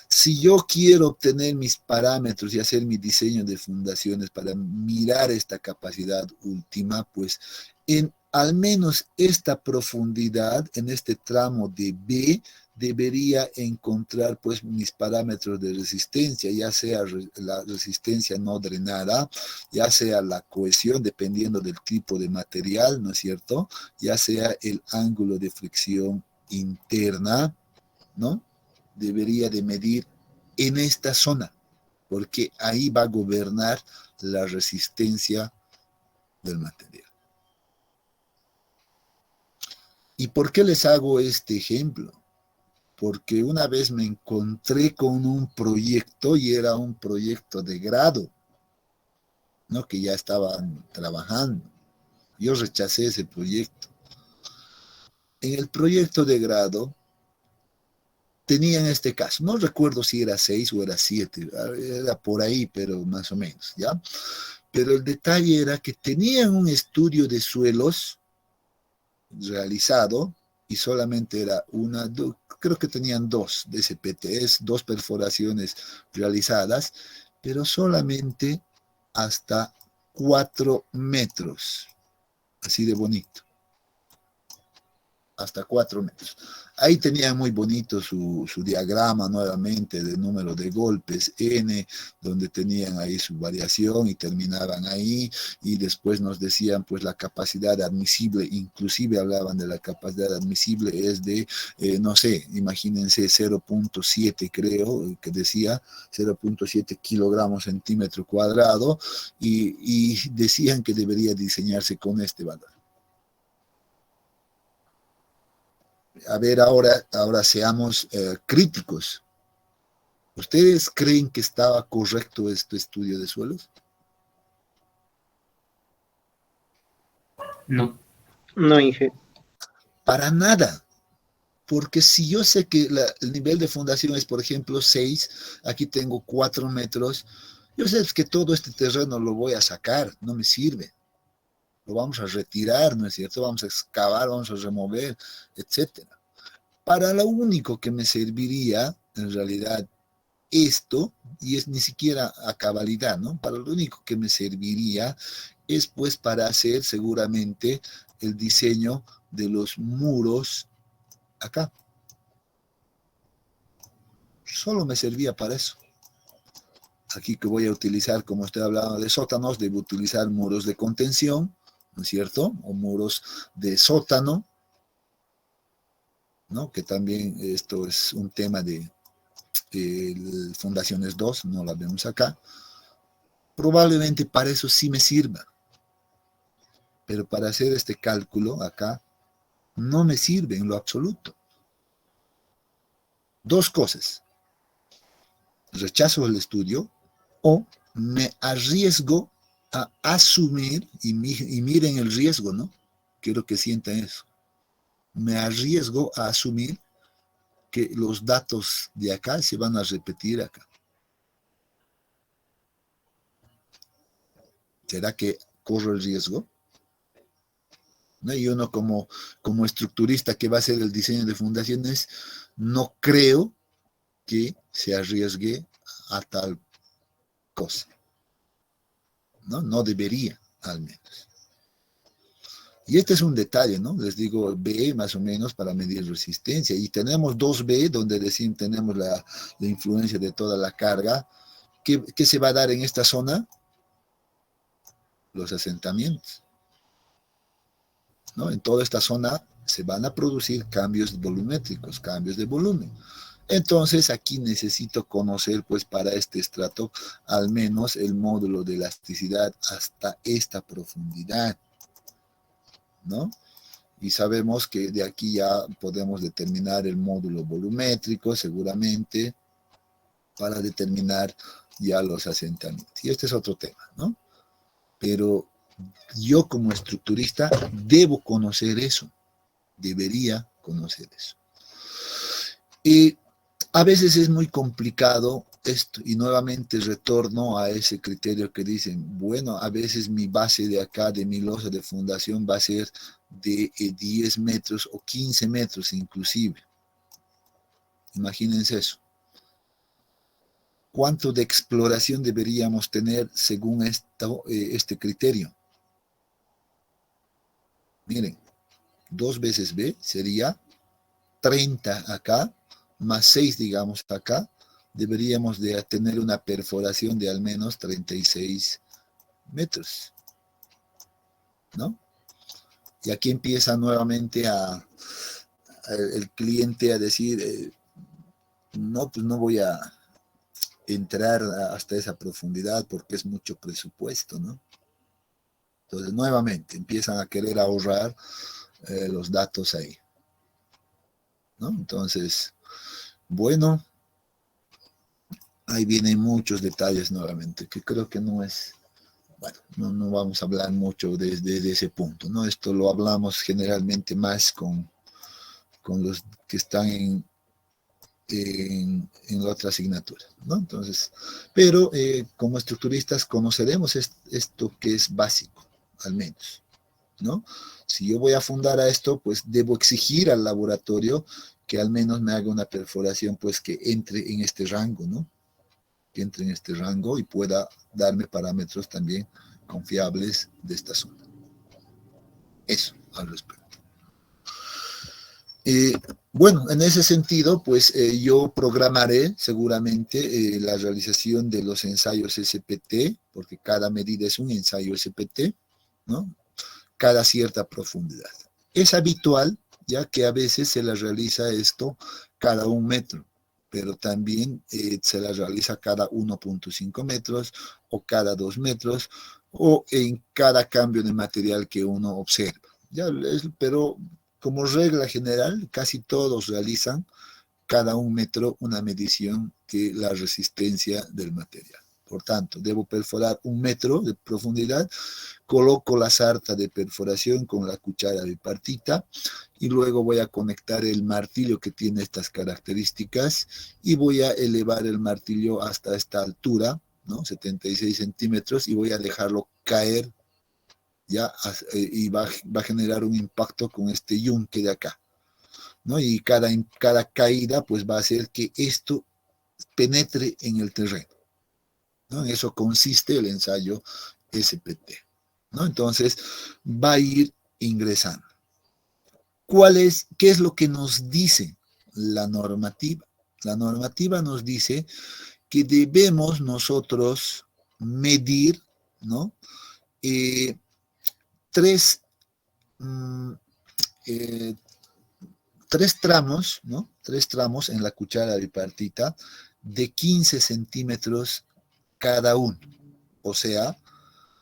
S1: si yo quiero obtener mis parámetros y hacer mi diseño de fundaciones para mirar esta capacidad última, pues en al menos esta profundidad, en este tramo de B, debería encontrar pues mis parámetros de resistencia, ya sea la resistencia no drenada, ya sea la cohesión, dependiendo del tipo de material, ¿no es cierto? Ya sea el ángulo de fricción interna, ¿no? Debería de medir en esta zona, porque ahí va a gobernar la resistencia del material. ¿Y por qué les hago este ejemplo? Porque una vez me encontré con un proyecto y era un proyecto de grado, ¿no?, que ya estaban trabajando. Yo rechacé ese proyecto. En el proyecto de grado tenía en este caso, no recuerdo si era 6 o era 7, era por ahí, pero más o menos, ¿ya? Pero el detalle era que tenían un estudio de suelos realizado y solamente era creo que tenían 2 de SPTs, 2 perforaciones realizadas, pero solamente hasta 4 metros, así de bonito, hasta 4 metros. Ahí tenía muy bonito su diagrama nuevamente de número de golpes N, donde tenían ahí su variación y terminaban ahí, y después nos decían pues la capacidad admisible, inclusive hablaban de la capacidad admisible es de, no sé, imagínense 0.7 creo, que decía 0.7 kilogramos centímetro cuadrado, y decían que debería diseñarse con este valor. A ver, ahora seamos críticos. ¿Ustedes creen que estaba correcto este estudio de suelos?
S4: No.
S5: No, Inge.
S1: Para nada. Porque si yo sé que el nivel de fundación es, por ejemplo, 6, aquí tengo 4 metros, yo sé que todo este terreno lo voy a sacar, no me sirve. Lo vamos a retirar, ¿no es cierto? Vamos a excavar, vamos a remover, etcétera. Para lo único que me serviría, en realidad, esto, y es ni siquiera a cabalidad, ¿no? Para lo único que me serviría es pues para hacer seguramente el diseño de los muros acá. Solo me servía para eso. aquí que voy a utilizar, como estoy hablando de sótanos, debo utilizar muros de contención, ¿no es cierto? O muros de sótano, ¿no? Que también esto es un tema de Fundaciones 2, no la vemos acá. Probablemente para eso sí me sirva, pero para hacer este cálculo acá no me sirve en lo absoluto. Dos cosas: rechazo el estudio o me arriesgo a asumir, y miren el riesgo, ¿no? Quiero que sientan eso. Me arriesgo a asumir que los datos de acá se van a repetir acá. ¿Será que corro el riesgo? ¿No? Y uno como estructurista que va a hacer el diseño de fundaciones, no creo que se arriesgue a tal cosa. No debería, al menos. Y este es un detalle, ¿no? Les digo B más o menos para medir resistencia. Y tenemos 2B donde decimos tenemos la influencia de toda la carga. ¿Qué se va a dar en esta zona? Los asentamientos, ¿no? En toda esta zona se van a producir cambios volumétricos, cambios de volumen. Entonces aquí necesito conocer, pues para este estrato, al menos el módulo de elasticidad hasta esta profundidad, ¿no? Y sabemos que de aquí ya podemos determinar el módulo volumétrico, seguramente, para determinar ya los asentamientos. Y este es otro tema, ¿no? Pero yo como estructurista debo conocer eso, debería conocer eso. Y a veces es muy complicado esto, y nuevamente retorno a ese criterio que dicen, bueno, a veces mi base de acá, de mi losa de fundación, va a ser de 10 metros o 15 metros inclusive. Imagínense eso. ¿Cuánto de exploración deberíamos tener según este criterio? Miren, 2 veces B sería 30 acá, más 6, digamos, acá. Deberíamos de tener una perforación de al menos 36 metros, ¿no? Y aquí empieza nuevamente el cliente a decir, no, pues no voy a entrar hasta esa profundidad porque es mucho presupuesto, ¿no? Entonces, nuevamente, empiezan a querer ahorrar los datos ahí, ¿no? Entonces, bueno, ahí vienen muchos detalles nuevamente, que creo que no es, bueno, no vamos a hablar mucho desde ese punto, ¿no? Esto lo hablamos generalmente más con los que están en la otra asignatura, ¿no? Entonces, pero como estructuristas conoceremos esto que es básico, al menos, ¿no? Si yo voy a fundar a esto, pues debo exigir al laboratorio que al menos me haga una perforación, pues que entre en este rango, ¿no? Que entre en este rango y pueda darme parámetros también confiables de esta zona. Eso al respecto. Bueno, en ese sentido, pues yo programaré seguramente la realización de los ensayos SPT, porque cada medida es un ensayo SPT, ¿no? Cada cierta profundidad. Es habitual, ya que a veces se la realiza esto cada 1 metro, pero también se la realiza cada 1.5 metros o cada 2 metros o en cada cambio de material que uno observa. Pero como regla general, casi todos realizan cada 1 metro una medición que la resistencia del material. Por tanto, debo perforar 1 metro de profundidad, coloco la sarta de perforación con la cuchara bipartita y luego voy a conectar el martillo que tiene estas características y voy a elevar el martillo hasta esta altura, ¿no? 76 centímetros, y voy a dejarlo caer, ¿ya? Y va a generar un impacto con este yunque de acá, ¿no? Y cada caída pues va a hacer que esto penetre en el terreno, ¿no? En eso consiste el ensayo SPT, ¿no? Entonces va a ir ingresando. ¿Qué es lo que nos dice la normativa? La normativa nos dice que debemos nosotros medir, ¿no? Tres, tres tramos, ¿no? Tres tramos en la cuchara bipartita de 15 centímetros cada uno. O sea,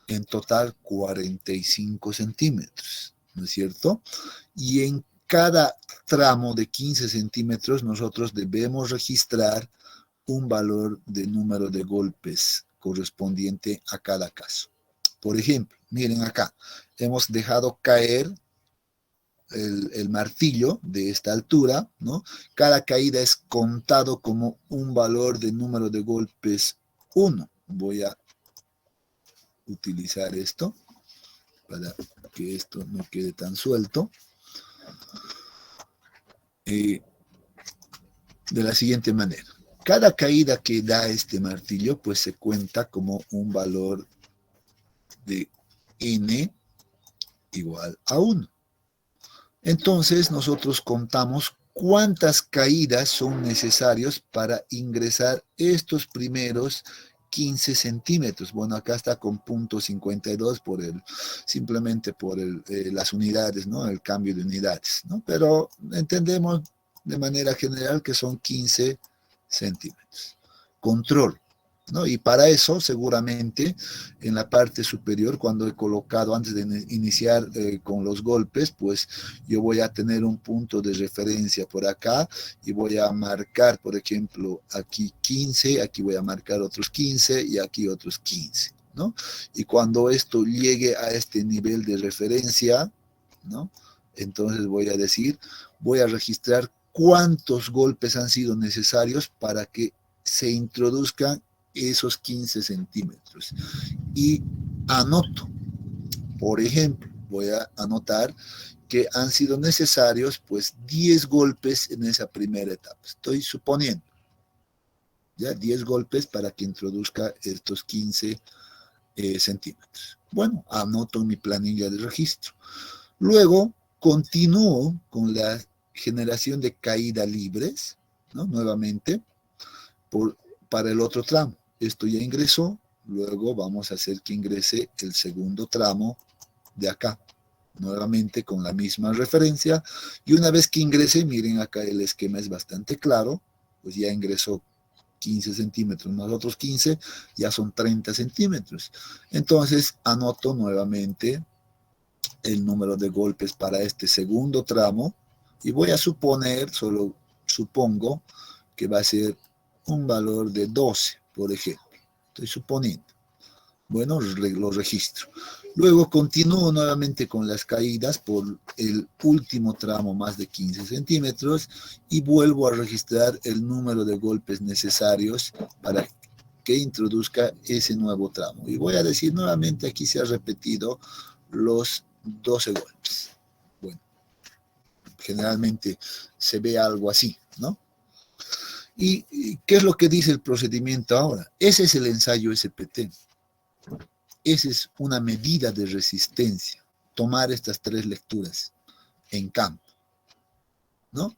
S1: en total 45 centímetros, ¿no es cierto? Y en cada tramo de 15 centímetros nosotros debemos registrar un valor de número de golpes correspondiente a cada caso. Por ejemplo, miren acá, hemos dejado caer el martillo de esta altura, ¿no? Cada caída es contado como un valor de número de golpes 1. Voy a utilizar esto para que esto no quede tan suelto. De la siguiente manera. Cada caída que da este martillo, pues se cuenta como un valor de n igual a 1. Entonces nosotros contamos cuántas caídas son necesarias para ingresar estos primeros 15 centímetros. Bueno, acá está con punto 52 simplemente por las unidades, ¿no? El cambio de unidades, ¿no? Pero entendemos de manera general que son 15 centímetros. Control, ¿no? Y para eso, seguramente, en la parte superior, cuando he colocado, antes de iniciar con los golpes, pues yo voy a tener un punto de referencia por acá y voy a marcar, por ejemplo, aquí 15, aquí voy a marcar otros 15 y aquí otros 15, ¿no? Y cuando esto llegue a este nivel de referencia, ¿no? Entonces voy a decir, voy a registrar cuántos golpes han sido necesarios para que se introduzcan esos 15 centímetros. Y anoto, por ejemplo, voy a anotar que han sido necesarios pues 10 golpes en esa primera etapa. Estoy suponiendo, ya 10 golpes para que introduzca estos 15 centímetros. Bueno, anoto en mi planilla de registro. Luego continúo con la generación de caída libres, ¿no? Nuevamente, para el otro tramo. Esto ya ingresó, luego vamos a hacer que ingrese el segundo tramo de acá, nuevamente con la misma referencia, y una vez que ingrese, miren acá el esquema es bastante claro, pues ya ingresó 15 centímetros más otros 15, ya son 30 centímetros. Entonces anoto nuevamente el número de golpes para este segundo tramo, y voy a suponer, solo supongo, que va a ser un valor de 12, por ejemplo. Estoy suponiendo. Bueno, lo registro. Luego continúo nuevamente con las caídas por el último tramo más de 15 centímetros y vuelvo a registrar el número de golpes necesarios para que introduzca ese nuevo tramo. Y voy a decir nuevamente, aquí se ha repetido los 12 golpes. Bueno, generalmente se ve algo así, ¿no? ¿Y qué es lo que dice el procedimiento ahora? Ese es el ensayo SPT. Esa es una medida de resistencia. Tomar estas tres lecturas en campo, ¿no?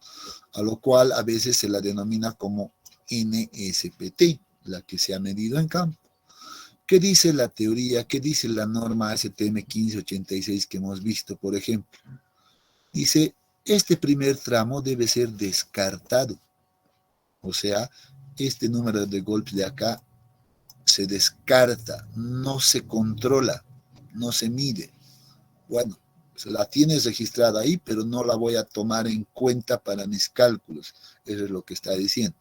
S1: A lo cual a veces se la denomina como NSPT, la que se ha medido en campo. ¿Qué dice la teoría? ¿Qué dice la norma ASTM 1586 que hemos visto, por ejemplo? Dice, este primer tramo debe ser descartado. O sea, este número de golpes de acá se descarta, no se controla, no se mide. Bueno, la tienes registrada ahí, pero no la voy a tomar en cuenta para mis cálculos. Eso es lo que está diciendo.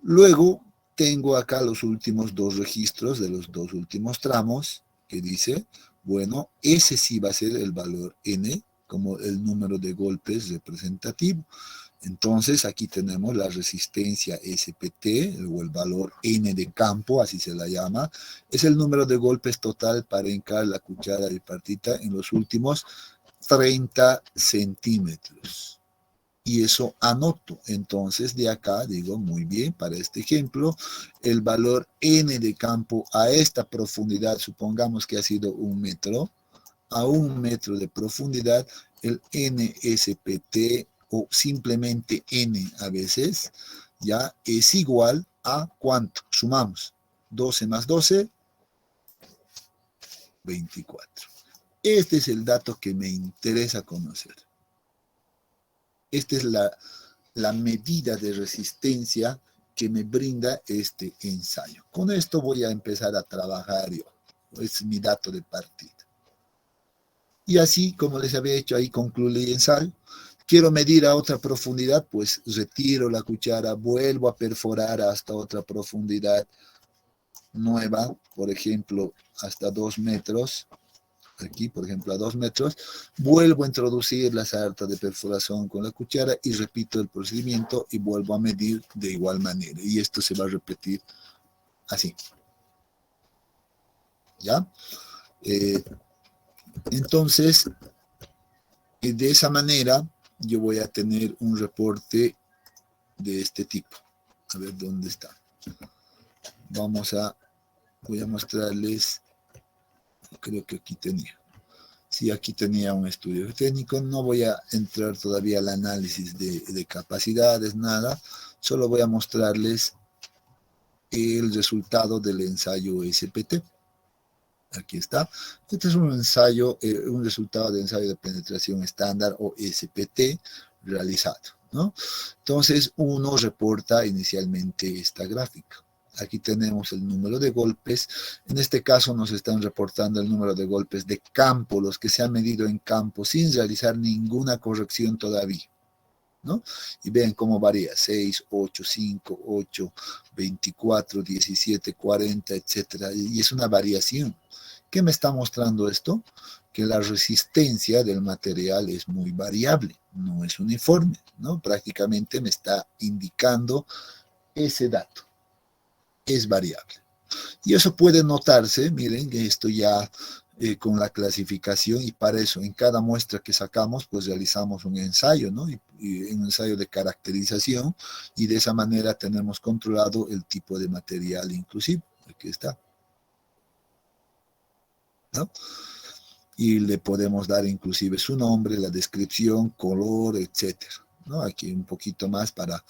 S1: Luego, tengo acá los últimos dos registros de los dos últimos tramos, que dice, bueno, ese sí va a ser el valor N, como el número de golpes representativo. Entonces, aquí tenemos la resistencia SPT, o el valor N de campo, así se la llama. Es el número de golpes total para hincar la cuchara bipartita en los últimos 30 centímetros. Y eso anoto. Entonces, de acá digo, muy bien, para este ejemplo, el valor N de campo a esta profundidad, supongamos que ha sido 1 metro, a 1 metro de profundidad, el NSPT, o simplemente N a veces, ya es igual a ¿cuánto? Sumamos. 12 más 12, 24. Este es el dato que me interesa conocer. Esta es la medida de resistencia que me brinda este ensayo. Con esto voy a empezar a trabajar yo. Es mi dato de partida. Y así, como les había hecho, ahí concluye el ensayo. Quiero medir a otra profundidad, pues retiro la cuchara, vuelvo a perforar hasta otra profundidad nueva, por ejemplo, hasta 2 metros. Aquí, por ejemplo, a 2 metros, vuelvo a introducir la sarta de perforación con la cuchara y repito el procedimiento y vuelvo a medir de igual manera. Y esto se va a repetir así. ¿Ya? Entonces, de esa manera, yo voy a tener un reporte de este tipo. A ver dónde está. Voy a mostrarles, creo que aquí tenía. Sí, aquí tenía un estudio técnico. No voy a entrar todavía al análisis de capacidades, nada. Solo voy a mostrarles el resultado del ensayo SPT. Aquí está. Este es un ensayo, un resultado de ensayo de penetración estándar o SPT realizado, ¿no? Entonces, uno reporta inicialmente esta gráfica. Aquí tenemos el número de golpes. En este caso nos están reportando el número de golpes de campo, los que se han medido en campo sin realizar ninguna corrección todavía, ¿no? Y vean cómo varía, 6, 8, 5, 8, 24, 17, 40, etcétera. Y es una variación. ¿Qué me está mostrando esto? Que la resistencia del material es muy variable, no es uniforme, ¿no? Prácticamente me está indicando ese dato. Es variable. Y eso puede notarse, miren, que esto ya con la clasificación, y para eso en cada muestra que sacamos, pues realizamos un ensayo, ¿no? Y un ensayo de caracterización, y de esa manera tenemos controlado el tipo de material inclusive. Aquí está. ¿No? Y le podemos dar inclusive su nombre, la descripción, color, etcétera, ¿no? Aquí un poquito más para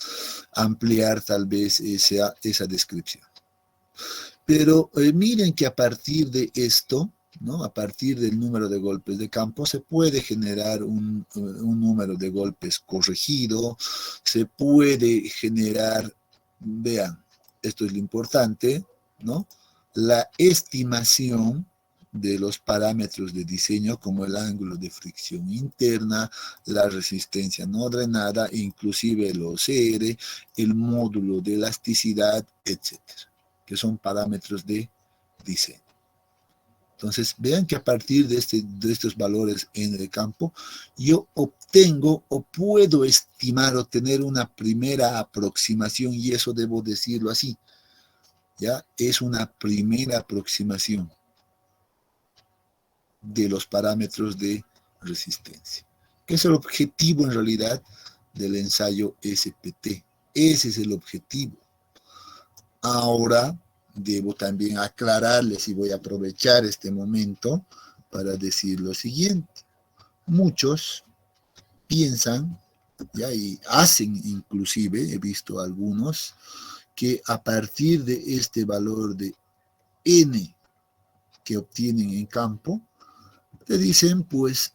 S1: ampliar tal vez esa descripción. Pero miren que a partir de esto, ¿no? A partir del número de golpes de campo, se puede generar un número de golpes corregido, se puede generar, vean, esto es lo importante, ¿no? La estimación de los parámetros de diseño como el ángulo de fricción interna, la resistencia no drenada, inclusive el OCR, el módulo de elasticidad, etcétera, que son parámetros de diseño. Entonces, vean que a partir de estos valores en el campo, yo obtengo o puedo estimar o tener una primera aproximación, y eso debo decirlo así, ¿ya? Es una primera aproximación de los parámetros de resistencia, que es el objetivo en realidad del ensayo SPT. Ese es el objetivo. Ahora debo también aclararles, y voy a aprovechar este momento para decir lo siguiente. Muchos piensan, ¿ya? Y hacen inclusive, he visto algunos, que a partir de este valor de N que obtienen en campo, te dicen, pues,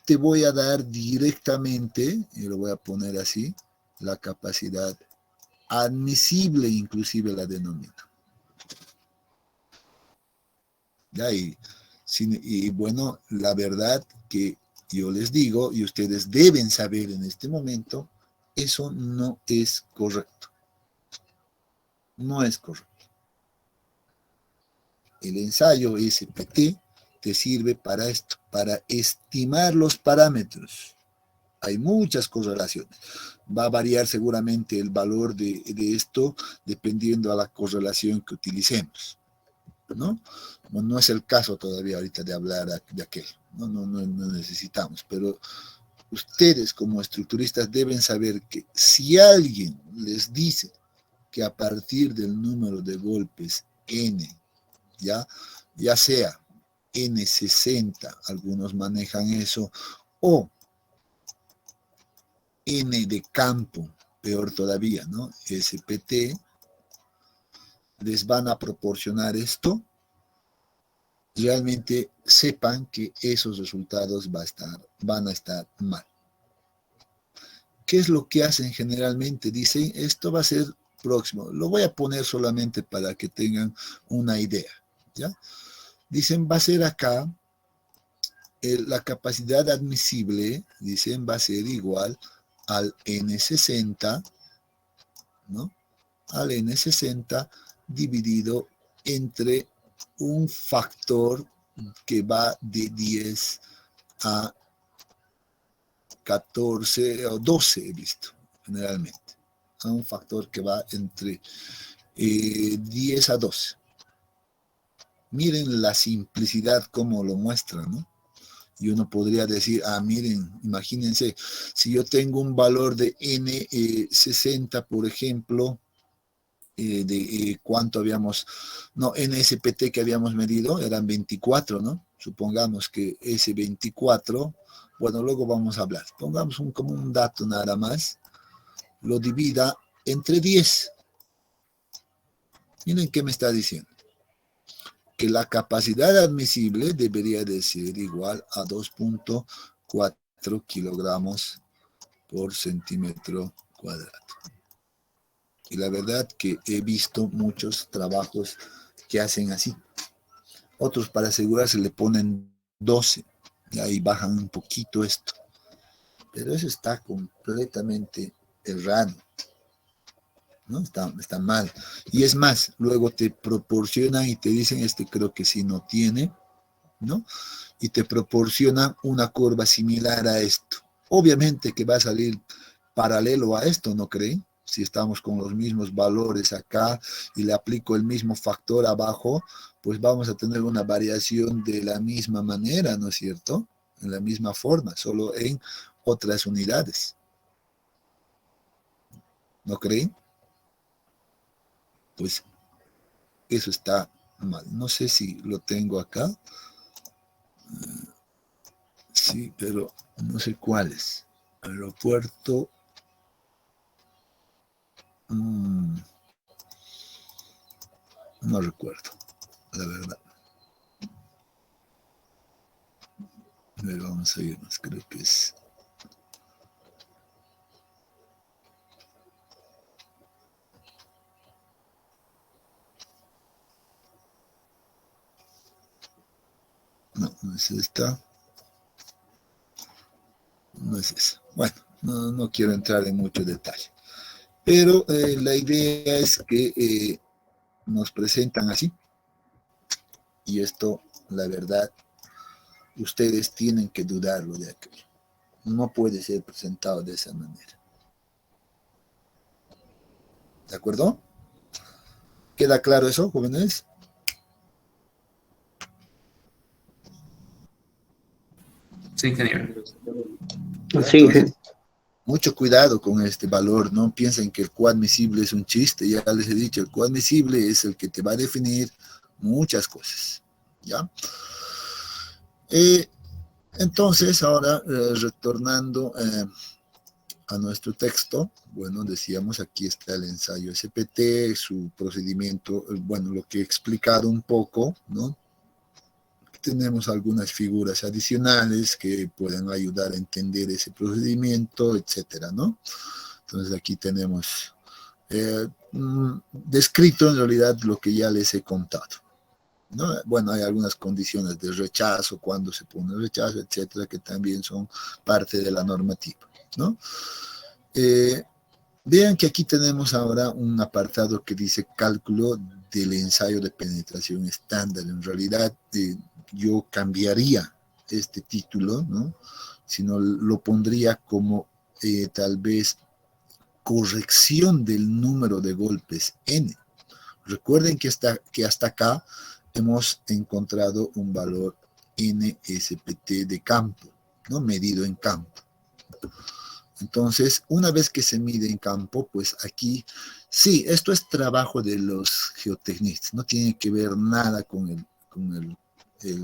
S1: te voy a dar directamente, y lo voy a poner así, la capacidad admisible, inclusive la denomina. ¿Ya? Y bueno, la verdad que yo les digo, y ustedes deben saber en este momento, eso no es correcto. No es correcto. El ensayo SPT te sirve para esto, para estimar los parámetros. Hay muchas correlaciones. Va a variar seguramente el valor de esto dependiendo a la correlación que utilicemos, ¿no? No es el caso todavía ahorita de hablar de aquello. No necesitamos, pero ustedes como estructuristas deben saber que si alguien les dice que a partir del número de golpes N, ya sea N60, algunos manejan eso, o N de campo, peor todavía, ¿no? SPT, les van a proporcionar esto, realmente sepan que esos resultados van a estar mal. ¿Qué es lo que hacen generalmente? Dicen, esto va a ser próximo. Lo voy a poner solamente para que tengan una idea, ¿ya? Dicen, va a ser acá, la capacidad admisible, dicen, va a ser igual al N60, ¿no? Al N60 dividido entre un factor que va de 10 a 14 o 12, he visto, generalmente. A un factor que va entre 10 a 12. Miren la simplicidad como lo muestra, ¿no? Y uno podría decir, miren, imagínense, si yo tengo un valor de N60, por ejemplo, cuánto habíamos, no, NSPT que habíamos medido, eran 24, ¿no? Supongamos que ese 24, bueno, luego vamos a hablar. Pongamos como un dato nada más, lo divida entre 10. Miren qué me está diciendo. Que la capacidad admisible debería de ser igual a 2.4 kilogramos por centímetro cuadrado. Y la verdad que he visto muchos trabajos que hacen así. Otros para asegurarse le ponen 12 y ahí bajan un poquito esto. Pero eso está completamente errado, ¿no? Está mal. Y es más, luego te proporcionan y te dicen, creo que sí no tiene, ¿no? Y te proporcionan una curva similar a esto. Obviamente que va a salir paralelo a esto, ¿no creen? Si estamos con los mismos valores acá y le aplico el mismo factor abajo, pues vamos a tener una variación de la misma manera, ¿no es cierto? En la misma forma, solo en otras unidades. ¿No creen? Pues eso está mal. No sé si lo tengo acá. Sí, pero no sé cuál es. Aeropuerto. No recuerdo, la verdad. Pero vamos a irnos, creo que es. No, no es esta. No es esa. Bueno, no quiero entrar en mucho detalle. Pero la idea es que nos presentan así. Y esto, la verdad, ustedes tienen que dudarlo de aquello. No puede ser presentado de esa manera. ¿De acuerdo? ¿Queda claro eso, jóvenes?
S4: Sí, ingeniero.
S5: Sí, sí.
S1: Mucho cuidado con este valor, no piensen que el coadmisible es un chiste, ya les he dicho, el coadmisible es el que te va a definir muchas cosas, ¿ya? Entonces, ahora, retornando a nuestro texto, bueno, decíamos, aquí está el ensayo SPT, su procedimiento, bueno, lo que he explicado un poco, ¿no? Tenemos algunas figuras adicionales que pueden ayudar a entender ese procedimiento, etcétera, ¿no? Entonces aquí tenemos descrito en realidad lo que ya les he contado, ¿no? Bueno, hay algunas condiciones de rechazo, cuando se pone rechazo, etcétera, que también son parte de la normativa, ¿no? Vean que aquí tenemos ahora un apartado que dice cálculo del ensayo de penetración estándar. En realidad, yo cambiaría este título, ¿no? Sino lo pondría como tal vez corrección del número de golpes N. Recuerden que hasta acá hemos encontrado un valor NSPT de campo, ¿no? Medido en campo. Entonces, una vez que se mide en campo, pues aquí, sí, esto es trabajo de los geotecnistas, no tiene que ver nada con el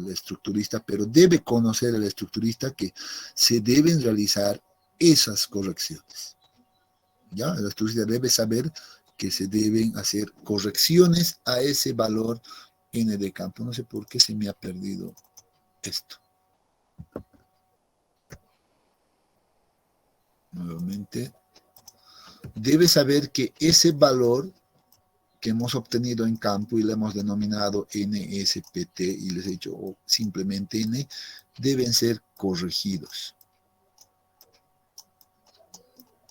S1: estructurista, pero debe conocer el estructurista que se deben realizar esas correcciones, ¿Ya? El electricista debe saber que se deben hacer correcciones a ese valor N de campo. No sé por qué se me ha perdido esto. Nuevamente, debe saber que ese valor que hemos obtenido en campo y le hemos denominado NSPT y les he dicho simplemente N, deben ser corregidos.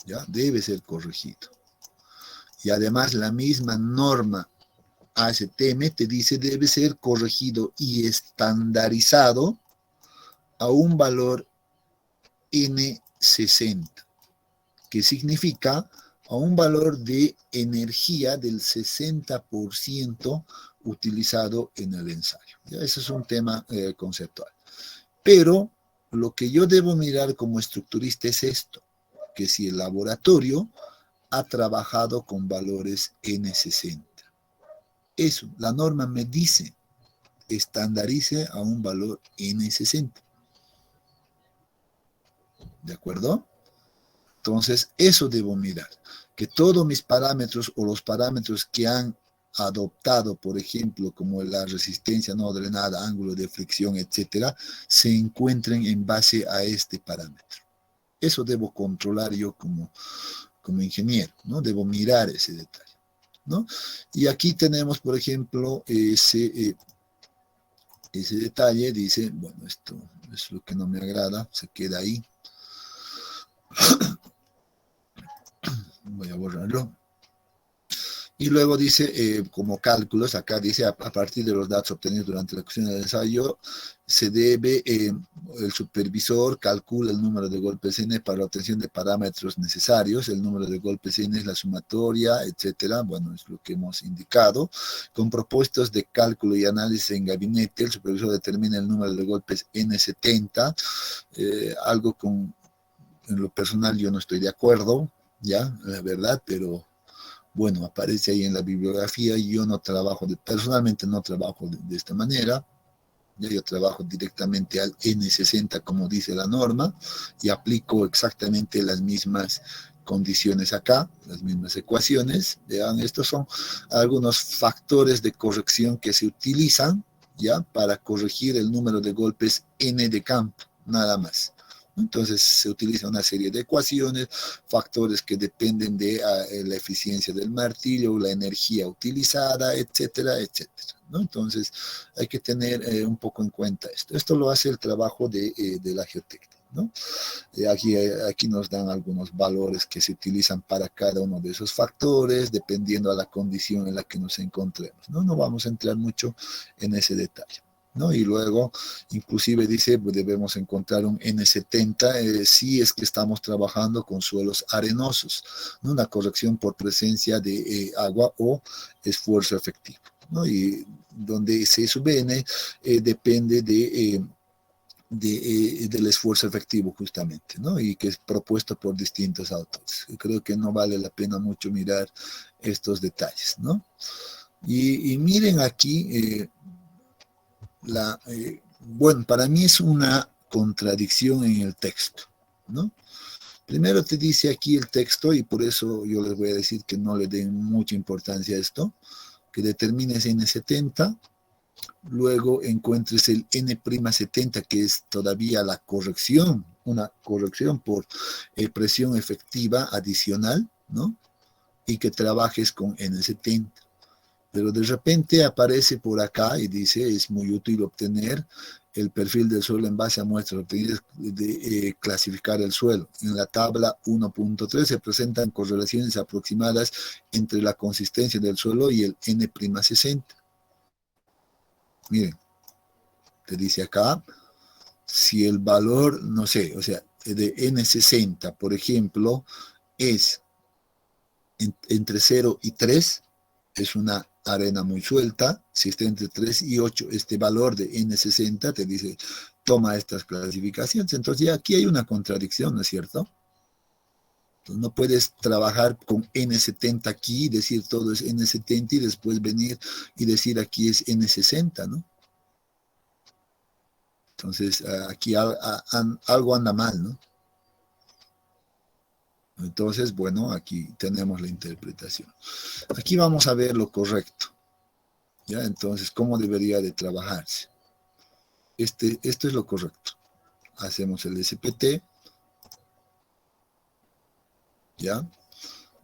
S1: ¿Ya? Debe ser corregido. Y además la misma norma ASTM te dice debe ser corregido y estandarizado a un valor N60, que significa a un valor de energía del 60% utilizado en el ensayo. ¿Ya? Ese es un tema conceptual. Pero lo que yo debo mirar como estructurista es esto, que si el laboratorio ha trabajado con valores N60. Eso, la norma me dice, estandarice a un valor N60. ¿De acuerdo? Entonces, eso debo mirar, que todos mis parámetros o los parámetros que han adoptado, por ejemplo, como la resistencia no drenada, ángulo de fricción, etcétera, se encuentren en base a este parámetro. Eso debo controlar yo como ingeniero, ¿no? Debo mirar ese detalle, ¿no? Y aquí tenemos, por ejemplo, ese detalle, dice, bueno, esto es lo que no me agrada, se queda ahí. Voy a borrarlo. Y luego dice, como cálculos, acá dice, a partir de los datos obtenidos durante la cuestión del ensayo, se debe, el supervisor calcula el número de golpes N para la obtención de parámetros necesarios, el número de golpes N es la sumatoria, etcétera, bueno, es lo que hemos indicado. Con propuestos de cálculo y análisis en gabinete, el supervisor determina el número de golpes N70, algo en lo personal yo no estoy de acuerdo, ya, la verdad, pero bueno, aparece ahí en la bibliografía. Yo no trabajo, personalmente no trabajo de esta manera. Yo trabajo directamente al N60 como dice la norma y aplico exactamente las mismas condiciones acá, las mismas ecuaciones. Vean, estos son algunos factores de corrección que se utilizan ya para corregir el número de golpes N de campo, nada más. Entonces se utiliza una serie de ecuaciones, factores que dependen de la eficiencia del martillo, la energía utilizada, etcétera, etcétera, ¿no? Entonces hay que tener un poco en cuenta esto. Esto lo hace el trabajo de la geotecnia, ¿no? Aquí nos dan algunos valores que se utilizan para cada uno de esos factores, dependiendo de la condición en la que nos encontremos, ¿no? No vamos a entrar mucho en ese detalle, ¿no? Y luego, inclusive dice, pues debemos encontrar un N70 si es que estamos trabajando con suelos arenosos, ¿no? Una corrección por presencia de agua o esfuerzo efectivo, ¿no? Y donde se sube N depende del esfuerzo efectivo justamente, ¿no? Y que es propuesto por distintos autores. Creo que no vale la pena mucho mirar estos detalles, ¿no? Y miren aquí, bueno, para mí es una contradicción en el texto, ¿no? Primero te dice aquí el texto, y por eso yo les voy a decir que no le den mucha importancia a esto, que determines N70, luego encuentres el N'70, que es todavía la corrección, una corrección por presión efectiva adicional, ¿no? Y que trabajes con N70. Pero de repente aparece por acá y dice, es muy útil obtener el perfil del suelo en base a muestras obtenidas de clasificar el suelo. En la tabla 1.3 se presentan correlaciones aproximadas entre la consistencia del suelo y el N'60. Miren, te dice acá, si el valor, no sé, o sea, de N60, por ejemplo, es entre 0 y 3, es una arena muy suelta. Si está entre 3 y 8, este valor de N60 te dice, toma estas clasificaciones. Entonces ya aquí hay una contradicción, ¿no es cierto? Entonces no puedes trabajar con N70 aquí y decir todo es N70 y después venir y decir aquí es N60, ¿no? Entonces aquí algo anda mal, ¿no? Entonces, bueno, aquí tenemos la interpretación. Aquí vamos a ver lo correcto. ¿Ya? Entonces, ¿cómo debería de trabajarse? Esto es lo correcto. Hacemos el SPT. ¿Ya?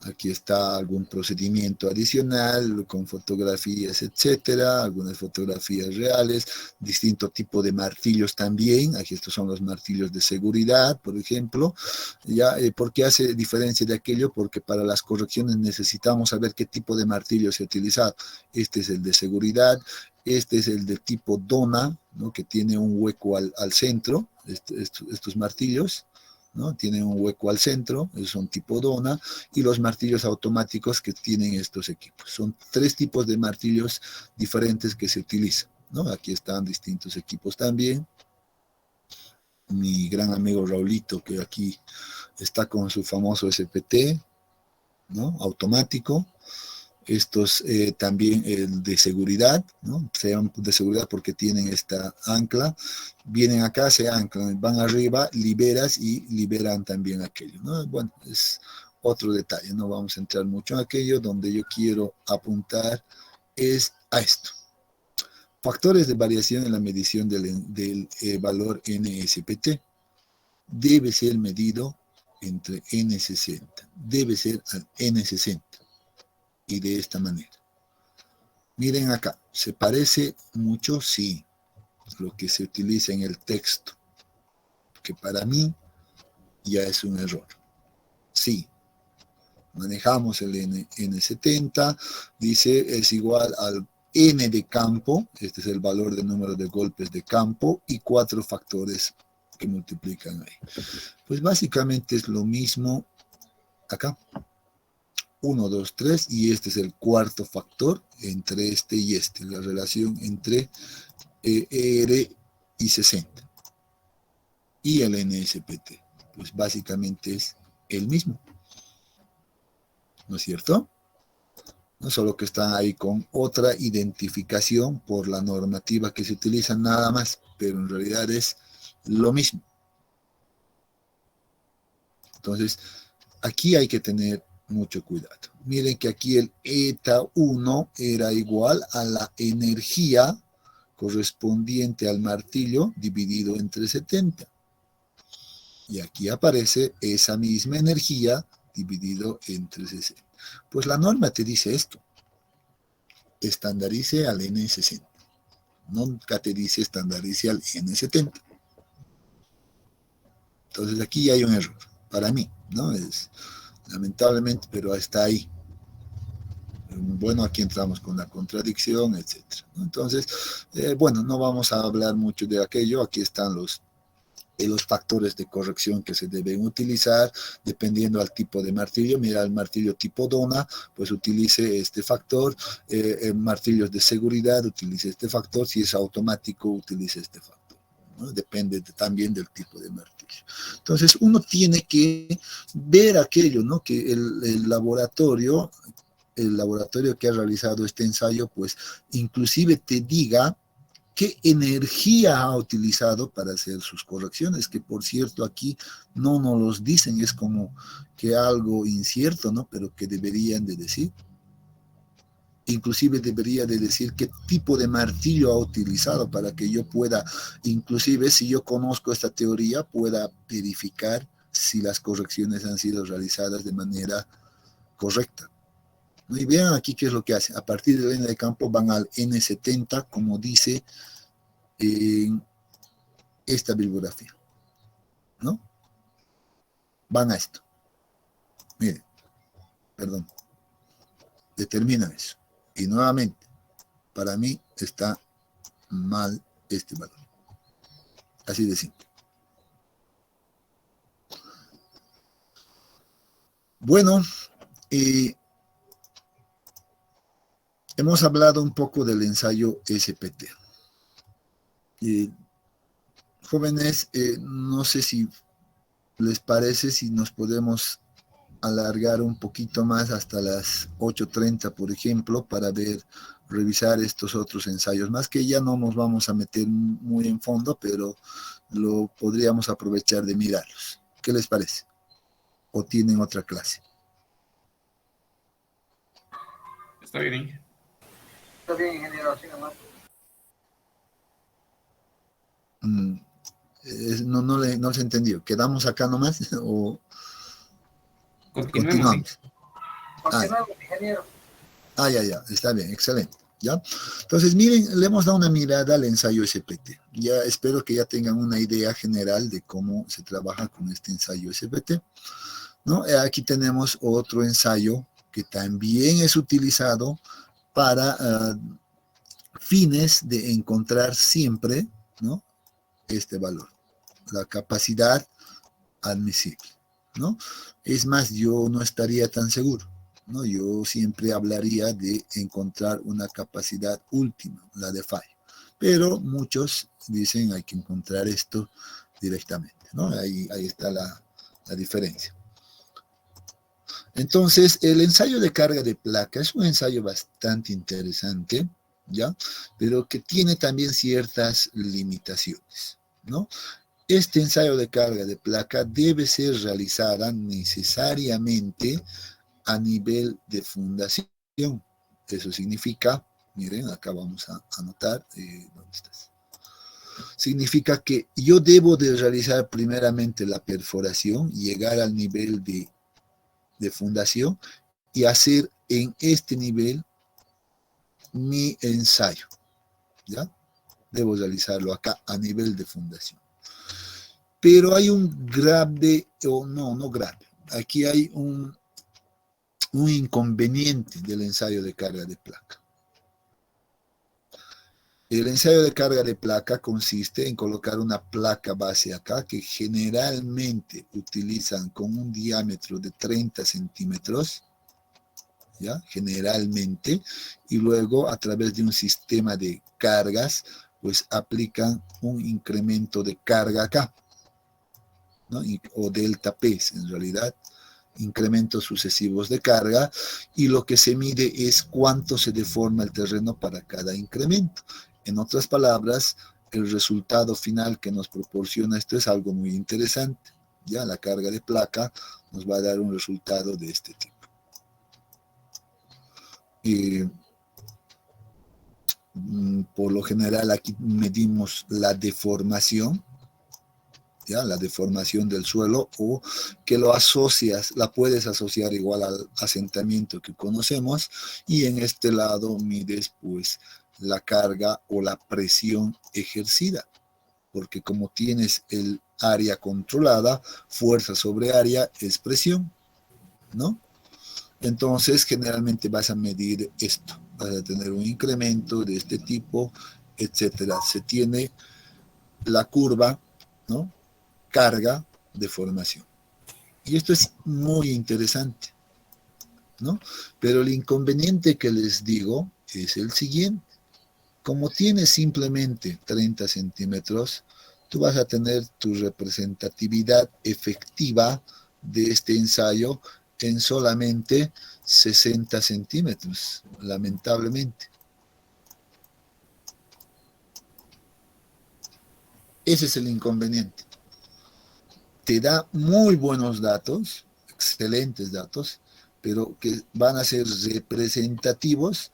S1: Aquí está algún procedimiento adicional con fotografías, etcétera, algunas fotografías reales, distinto tipo de martillos también. Aquí estos son los martillos de seguridad, por ejemplo. ¿Ya? ¿Por qué hace diferencia de aquello? Porque para las correcciones necesitamos saber qué tipo de martillo se ha utilizado. Este es el de seguridad, este es el de tipo dona, ¿no? Que tiene un hueco al centro, estos martillos, ¿no? Tienen un hueco al centro, son tipo dona, y los martillos automáticos que tienen estos equipos. Son 3 tipos de martillos diferentes que se utilizan, ¿no? Aquí están distintos equipos también. Mi gran amigo Raulito, que aquí está con su famoso SPT, ¿no? Automático. Estos también de seguridad, ¿no? Se llaman de seguridad porque tienen esta ancla. Vienen acá, se anclan, van arriba, liberas y liberan también aquello, ¿no? Bueno, es otro detalle, no vamos a entrar mucho en aquello. Donde yo quiero apuntar es a esto. Factores de variación en la medición del valor NSPT. Debe ser medido entre N60. Debe ser al N60. Y de esta manera. Miren acá, ¿se parece mucho? Sí, lo que se utiliza en el texto, que para mí ya es un error. Sí, manejamos el N70, dice es igual al N de campo, este es el valor del número de golpes de campo, y 4 factores que multiplican ahí. Pues básicamente es lo mismo acá. 1, 2, 3, y este es el cuarto factor entre este y este, la relación entre ER y 60 y el NSPT. Pues básicamente es el mismo, ¿no es cierto? No solo que están ahí con otra identificación por la normativa que se utiliza nada más, pero en realidad es lo mismo. Entonces, aquí hay que tener mucho cuidado. Miren que aquí el eta 1 era igual a la energía correspondiente al martillo dividido entre 70. Y aquí aparece esa misma energía dividido entre 60. Pues la norma te dice esto. Estandarice al N60. Nunca te dice estandarice al N70. Entonces aquí hay un error. Para mí, ¿no? Es lamentablemente, pero está ahí. Bueno, aquí entramos con la contradicción, etc. Entonces, bueno, no vamos a hablar mucho de aquello. Aquí están los factores de corrección que se deben utilizar dependiendo al tipo de martillo. Mira, el martillo tipo dona, pues utilice este factor. Martillos de seguridad, utilice este factor. Si es automático, utilice este factor, ¿no? Depende también del tipo de martillo. Entonces, uno tiene que ver aquello, ¿no? Que el laboratorio que ha realizado este ensayo, pues inclusive te diga qué energía ha utilizado para hacer sus correcciones, que por cierto aquí no nos los dicen, es como que algo incierto, ¿no? Pero que deberían de decir. Inclusive debería de decir qué tipo de martillo ha utilizado para que yo pueda, inclusive si yo conozco esta teoría, pueda verificar si las correcciones han sido realizadas de manera correcta. Y vean aquí qué es lo que hace. A partir del N de campo van al N70, como dice en esta bibliografía, ¿no? Van a esto. Miren, perdón. Determinan eso. Y nuevamente, para mí está mal este valor. Así de simple. Bueno, hemos hablado un poco del ensayo SPT. Jóvenes, no sé si les parece si nos podemos alargar un poquito más hasta las 8:30, por ejemplo, para revisar estos otros ensayos. Más que ya no nos vamos a meter muy en fondo, pero lo podríamos aprovechar de mirarlos. ¿Qué les parece? ¿O tienen otra clase?
S4: Está bien.
S5: Está bien, ingeniero, así nomás.
S1: No se entendió. ¿Quedamos acá nomás o
S4: Continuemos, sí.
S1: continuamos?
S5: Continuamos, ingeniero.
S1: Ya, está bien, excelente. ¿Ya? Entonces, miren, le hemos dado una mirada al ensayo SPT. Ya espero que ya tengan una idea general de cómo se trabaja con este ensayo SPT, ¿no? Aquí tenemos otro ensayo que también es utilizado para fines de encontrar siempre, ¿no?, este valor, la capacidad admisible, ¿no? Es más, yo no estaría tan seguro, ¿no? Yo siempre hablaría de encontrar una capacidad última, la de fallo. Pero muchos dicen hay que encontrar esto directamente, ¿no? Ahí está la diferencia. Entonces, el ensayo de carga de placa es un ensayo bastante interesante, ¿ya? Pero que tiene también ciertas limitaciones, ¿no? Este ensayo de carga de placa debe ser realizada necesariamente a nivel de fundación. Eso significa, miren, acá vamos a anotar, ¿dónde estás? Significa que yo debo de realizar primeramente la perforación, llegar al nivel de fundación y hacer en este nivel mi ensayo, ¿ya? Debo realizarlo acá a nivel de fundación. Pero hay un grave, o no grave, aquí hay un inconveniente del ensayo de carga de placa. El ensayo de carga de placa consiste en colocar una placa base acá que generalmente utilizan con un diámetro de 30 centímetros, ¿ya? Generalmente, y luego a través de un sistema de cargas, pues aplican un incremento de carga acá, ¿no? O delta P, en realidad, incrementos sucesivos de carga, y lo que se mide es cuánto se deforma el terreno para cada incremento. En otras palabras, el resultado final que nos proporciona esto es algo muy interesante. Ya la carga de placa nos va a dar un resultado de este tipo. Por lo general aquí medimos la deformación, ¿ya? La deformación del suelo, o que lo asocias, la puedes asociar igual al asentamiento que conocemos, y en este lado mides pues la carga o la presión ejercida, porque como tienes el área controlada, fuerza sobre área es presión, ¿no? Entonces generalmente vas a medir esto, vas a tener un incremento de este tipo, etcétera. Se tiene la curva, ¿no?, carga, deformación. Y esto es muy interesante, ¿no? Pero el inconveniente que les digo es el siguiente. Como tienes simplemente 30 centímetros, tú vas a tener tu representatividad efectiva de este ensayo en solamente 60 centímetros, lamentablemente. Ese es el inconveniente. Te da muy buenos datos, excelentes datos, pero que van a ser representativos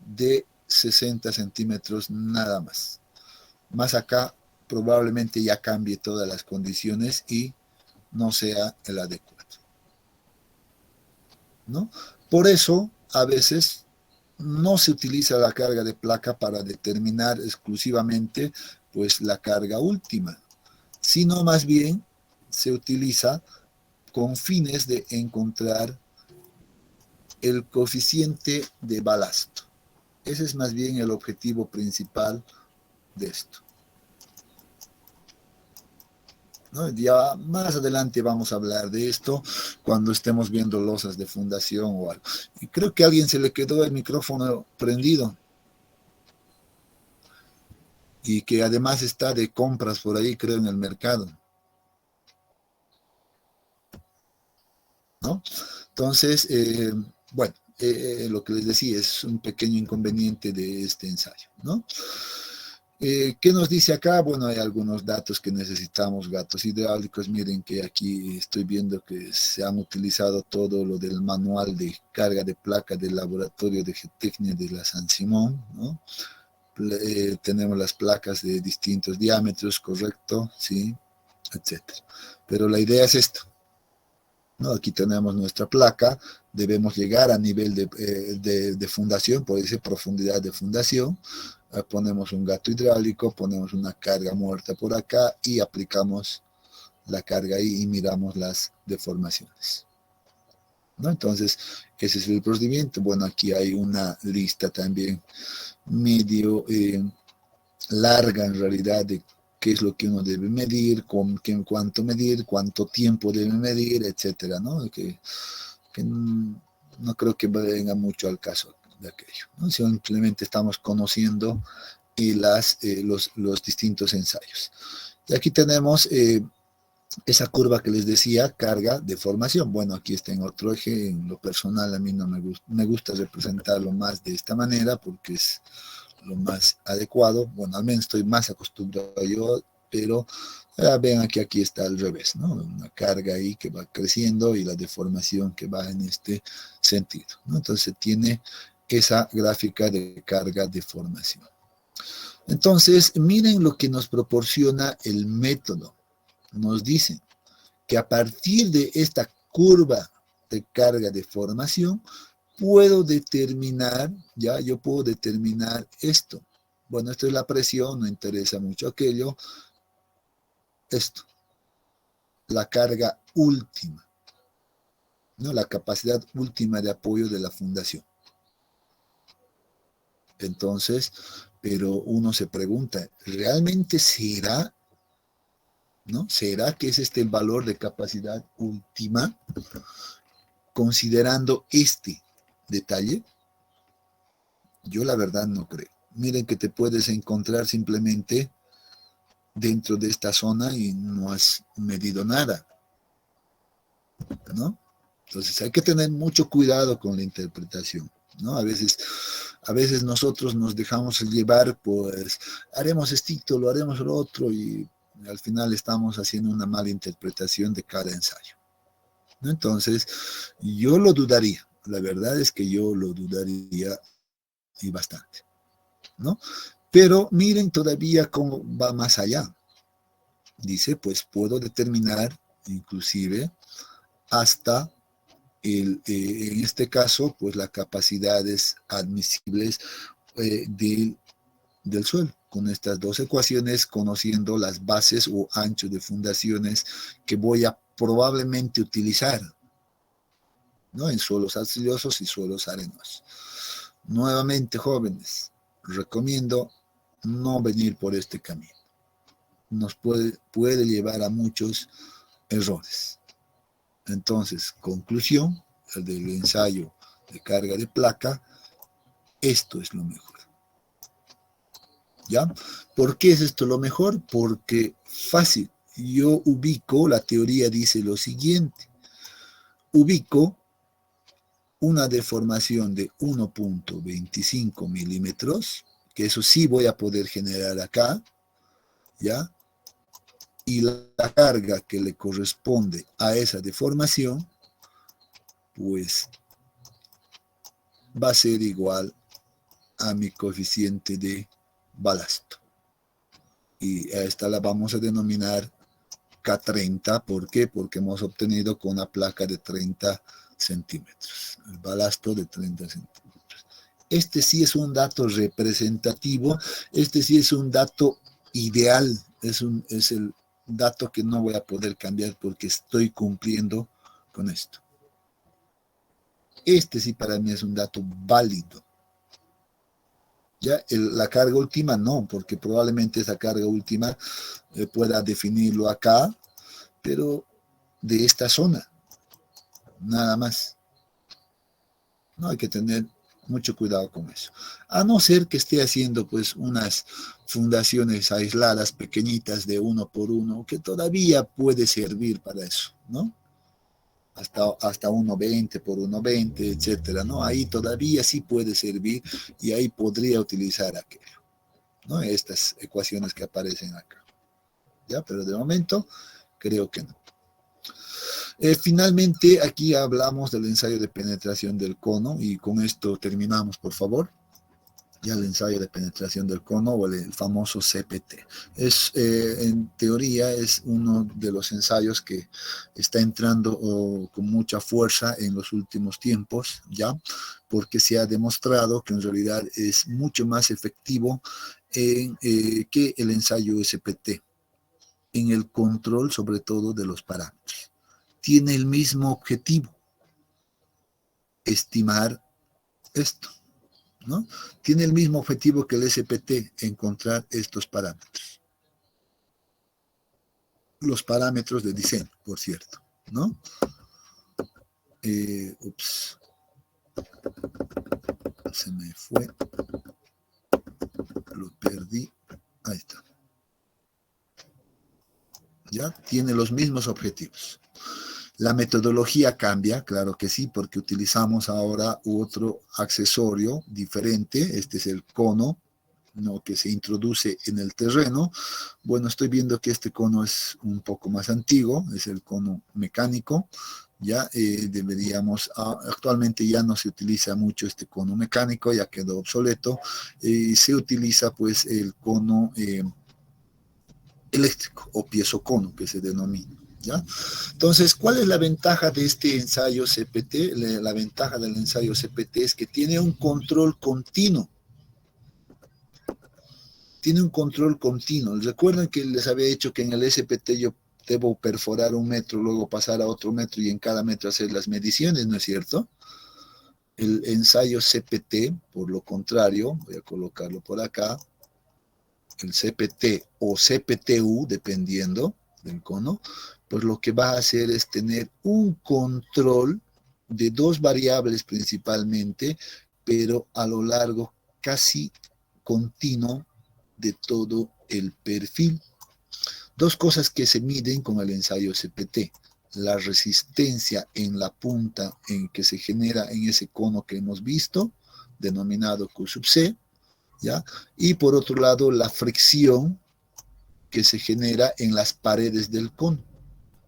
S1: de 60 centímetros nada más. Más acá probablemente ya cambie todas las condiciones y no sea el adecuado, ¿no? Por eso, a veces no se utiliza la carga de placa para determinar exclusivamente pues la carga última, sino más bien se utiliza con fines de encontrar el coeficiente de balasto. Ese es más bien el objetivo principal de esto, ¿no? Ya más adelante vamos a hablar de esto cuando estemos viendo losas de fundación o algo. Y creo que a alguien se le quedó el micrófono prendido y que además está de compras por ahí, creo, en el mercado, ¿no? Entonces, bueno, lo que les decía es un pequeño inconveniente de este ensayo, ¿no? ¿Qué nos dice acá? Bueno, hay algunos datos que necesitamos, datos hidráulicos. Miren que aquí estoy viendo que se han utilizado todo lo del manual de carga de placa del laboratorio de geotecnia de la San Simón, ¿no? Tenemos las placas de distintos diámetros, correcto, sí, etcétera. Pero la idea es esto, ¿no? Aquí tenemos nuestra placa, debemos llegar a nivel de fundación, puede ser profundidad de fundación. Ponemos un gato hidráulico, ponemos una carga muerta por acá y aplicamos la carga ahí y miramos las deformaciones, ¿no? Entonces, ese es el procedimiento. Bueno, aquí hay una lista también medio larga en realidad de qué es lo que uno debe medir, cuánto medir, cuánto tiempo debe medir, etcétera, ¿no? Que no creo que venga mucho al caso de aquello, ¿no? Simplemente estamos conociendo los distintos ensayos. Y aquí tenemos esa curva que les decía, carga, deformación. Bueno, aquí está en otro eje. En lo personal a mí no me gusta representarlo más de esta manera porque es lo más adecuado. Bueno, al menos estoy más acostumbrado yo, pero vean que aquí está al revés, ¿no? Una carga ahí que va creciendo y la deformación que va en este sentido, ¿no? Entonces tiene esa gráfica de carga-deformación. Entonces, miren lo que nos proporciona el método. Nos dicen que a partir de esta curva de carga-deformación, puedo determinar, ya, yo puedo determinar esto. Bueno, esto es la presión, no interesa mucho aquello. Esto, la carga última, ¿no? La capacidad última de apoyo de la fundación. Entonces, pero uno se pregunta, ¿realmente será, ¿no? ¿Será que es este el valor de capacidad última? Considerando este detalle, yo la verdad no creo. Miren que te puedes encontrar simplemente dentro de esta zona y no has medido nada, ¿no? Entonces hay que tener mucho cuidado con la interpretación, ¿no? A veces nosotros nos dejamos llevar, pues haremos esto, lo haremos lo otro y al final estamos haciendo una mala interpretación de cada ensayo, ¿no? Entonces yo lo dudaría, la verdad es que yo lo dudaría y bastante, ¿no? Pero miren todavía cómo va más allá. Dice, pues puedo determinar inclusive hasta en este caso, pues las capacidades admisibles del suelo, con estas dos ecuaciones, conociendo las bases o anchos de fundaciones que voy a probablemente utilizar, ¿no? En suelos arcillosos y suelos arenosos. Nuevamente, jóvenes, recomiendo no venir por este camino. Nos puede llevar a muchos errores. Entonces, conclusión, el del ensayo de carga de placa, esto es lo mejor. ¿Ya? ¿Por qué es esto lo mejor? Porque fácil, yo ubico, la teoría dice lo siguiente, ubico una deformación de 1.25 milímetros, que eso sí voy a poder generar acá, ¿ya? Y la carga que le corresponde a esa deformación, pues va a ser igual a mi coeficiente de balasto. Y a esta la vamos a denominar K30. ¿Por qué? Porque hemos obtenido con una placa de 30 centímetros. El balasto de 30 centímetros. Este sí es un dato representativo. Este sí es un dato ideal. Es el dato que no voy a poder cambiar porque estoy cumpliendo con esto. Este sí para mí es un dato válido. ¿Ya? La carga última no, porque probablemente esa carga última pueda definirlo acá, pero de esta zona, nada más. No hay que tener mucho cuidado con eso. A no ser que esté haciendo pues unas fundaciones aisladas, pequeñitas de 1 por 1, que todavía puede servir para eso, ¿no? Hasta 1.20 por 1.20, etcétera, ¿no? Ahí todavía sí puede servir y ahí podría utilizar aquello. ¿no? Estas ecuaciones que aparecen acá. ¿Ya? Pero de momento creo que no. Finalmente, aquí hablamos del ensayo de penetración del cono y con esto terminamos, por favor. Ya el ensayo de penetración del cono o el famoso CPT. En teoría es uno de los ensayos que está entrando con mucha fuerza en los últimos tiempos, ¿ya? Porque se ha demostrado que en realidad es mucho más efectivo que el ensayo SPT en el control sobre todo de los parámetros. Tiene el mismo objetivo, estimar esto, ¿no? Tiene el mismo objetivo que el SPT, encontrar estos parámetros. Los parámetros de diseño, por cierto, ¿no? Se me fue. Lo perdí. Ahí está. ¿Ya? Tiene los mismos objetivos. La metodología cambia, claro que sí, porque utilizamos ahora otro accesorio diferente. Este es el cono, ¿no?, que se introduce en el terreno. Bueno, estoy viendo que este cono es un poco más antiguo, es el cono mecánico. Ya actualmente ya no se utiliza mucho este cono mecánico, ya quedó obsoleto. Se utiliza pues el cono eléctrico o piezocono que se denomina. ¿Ya? Entonces, ¿cuál es la ventaja de este ensayo CPT? La ventaja del ensayo CPT es que tiene un control continuo. Tiene un control continuo. Recuerden que les había dicho que en el SPT yo debo perforar 1 metro, luego pasar a otro metro y en cada metro hacer las mediciones, ¿no es cierto? El ensayo CPT, por lo contrario, voy a colocarlo por acá, el CPT o CPTU, dependiendo del cono, pues lo que va a hacer es tener un control de 2 variables principalmente, pero a lo largo casi continuo de todo el perfil. 2 cosas que se miden con el ensayo CPT: la resistencia en la punta en que se genera en ese cono que hemos visto, denominado Q sub C, ¿ya? Y por otro lado, la fricción que se genera en las paredes del cono.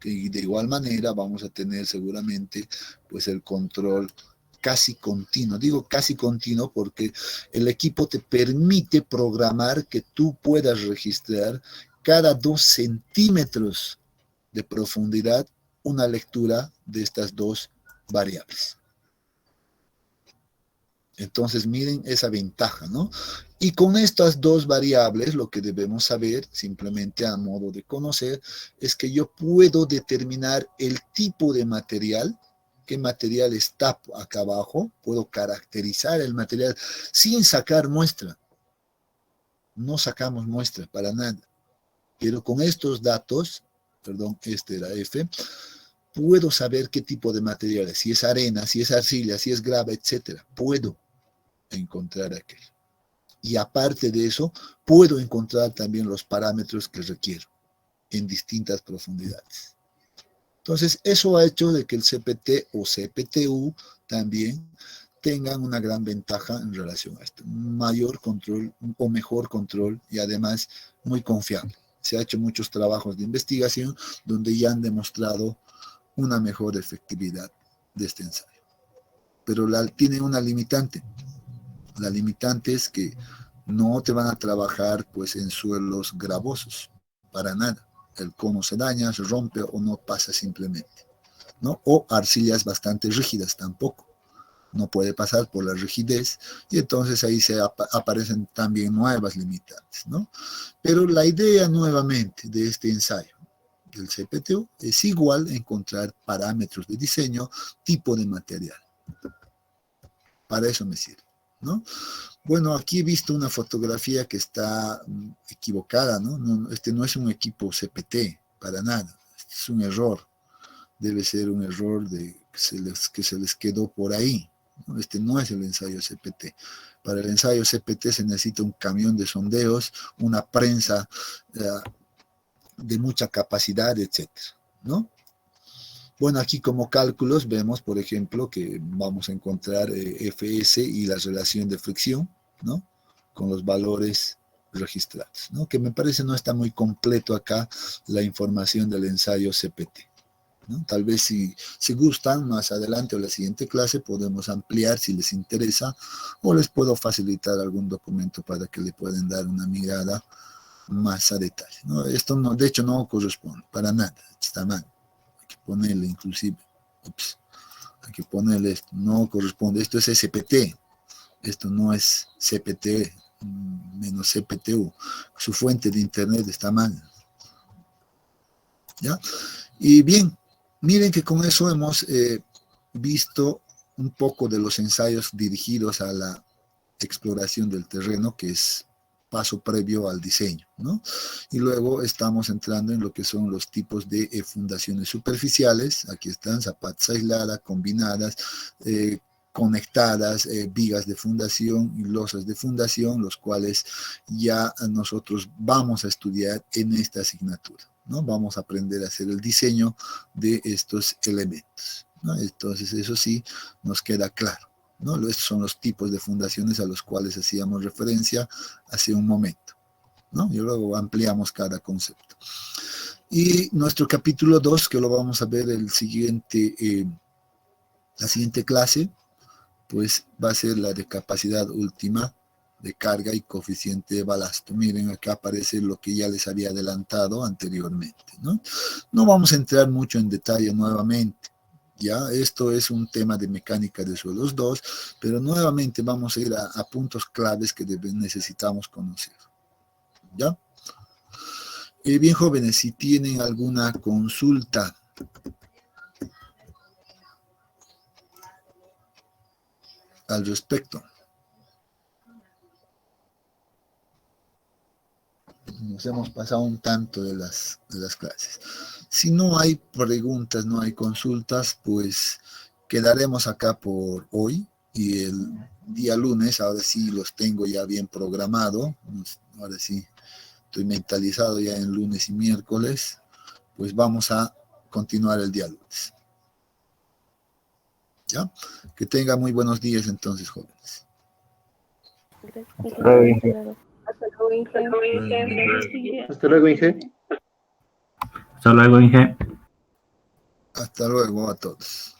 S1: Y de igual manera vamos a tener seguramente pues el control casi continuo. Digo casi continuo porque el equipo te permite programar que tú puedas registrar cada 2 centímetros de profundidad una lectura de estas 2 variables. Entonces miren esa ventaja, ¿no? Y con estas 2 variables lo que debemos saber, simplemente a modo de conocer, es que yo puedo determinar el tipo de material, qué material está acá abajo, puedo caracterizar el material sin sacar muestra. No sacamos muestra para nada. Pero con estos datos, perdón, este era F, puedo saber qué tipo de material es, si es arena, si es arcilla, si es grava, etcétera. Puedo encontrar aquel. Y aparte de eso, puedo encontrar también los parámetros que requiero en distintas profundidades. Entonces, eso ha hecho de que el CPT o CPTU también tengan una gran ventaja en relación a esto. Un mayor control o mejor control y además muy confiable. Se ha hecho muchos trabajos de investigación donde ya han demostrado una mejor efectividad de este ensayo. Pero tiene una limitante. La limitante es que no te van a trabajar pues en suelos gravosos, para nada. El cono se daña, se rompe o no pasa simplemente, ¿no? O arcillas bastante rígidas tampoco. No puede pasar por la rigidez y entonces ahí aparecen también nuevas limitantes, ¿no? Pero la idea nuevamente de este ensayo del CPTU es igual encontrar parámetros de diseño, tipo de material. Para eso me sirve, ¿no? Bueno, aquí he visto una fotografía que está equivocada, ¿no? Este no es un equipo CPT, para nada. Este es un error. Debe ser un error que se les quedó por ahí, ¿no? Este no es el ensayo CPT. Para el ensayo CPT se necesita un camión de sondeos, una prensa de mucha capacidad, etcétera, ¿no? Bueno, aquí como cálculos vemos, por ejemplo, que vamos a encontrar Fs y la relación de fricción, ¿no? Con los valores registrados, ¿no? Que me parece no está muy completo acá la información del ensayo CPT, ¿no? Tal vez si gustan, más adelante o la siguiente clase podemos ampliar si les interesa, o les puedo facilitar algún documento para que le puedan dar una mirada más a detalle, ¿no? Esto no, de hecho no corresponde para nada, está mal, hay que ponerle inclusive, hay que ponerle esto, no corresponde, esto es SPT, esto no es CPT menos CPTU, su fuente de internet está mal, ¿ya? Y bien, miren que con eso hemos visto un poco de los ensayos dirigidos a la exploración del terreno, que es paso previo al diseño, ¿no? Y luego estamos entrando en lo que son los tipos de fundaciones superficiales. Aquí están zapatas aisladas, combinadas, conectadas, vigas de fundación y losas de fundación, los cuales ya nosotros vamos a estudiar en esta asignatura, ¿no? Vamos a aprender a hacer el diseño de estos elementos, ¿no? Entonces eso sí nos queda claro, ¿no? Estos son los tipos de fundaciones a los cuales hacíamos referencia hace un momento, ¿no? Y luego ampliamos cada concepto. Y nuestro capítulo 2, que lo vamos a ver la siguiente clase, pues va a ser la de capacidad última de carga y coeficiente de balasto. Miren, acá aparece lo que ya les había adelantado anteriormente, ¿no? No vamos a entrar mucho en detalle nuevamente. Ya, esto es un tema de mecánica de suelos 2, pero nuevamente vamos a ir a puntos claves que necesitamos conocer. ¿Ya? Bien, jóvenes, si tienen alguna consulta al respecto. Nos hemos pasado un tanto de las clases. Si no hay preguntas, no hay consultas, pues quedaremos acá por hoy, y el día lunes, ahora sí los tengo ya bien programado, ahora sí estoy mentalizado ya en lunes y miércoles, pues vamos a continuar el día lunes. ¿Ya? Que tengan muy buenos días entonces, jóvenes.
S6: Hasta luego, Inge.
S7: Hasta luego, Inge.
S6: Hasta luego, Inge.
S1: Hasta luego a todos.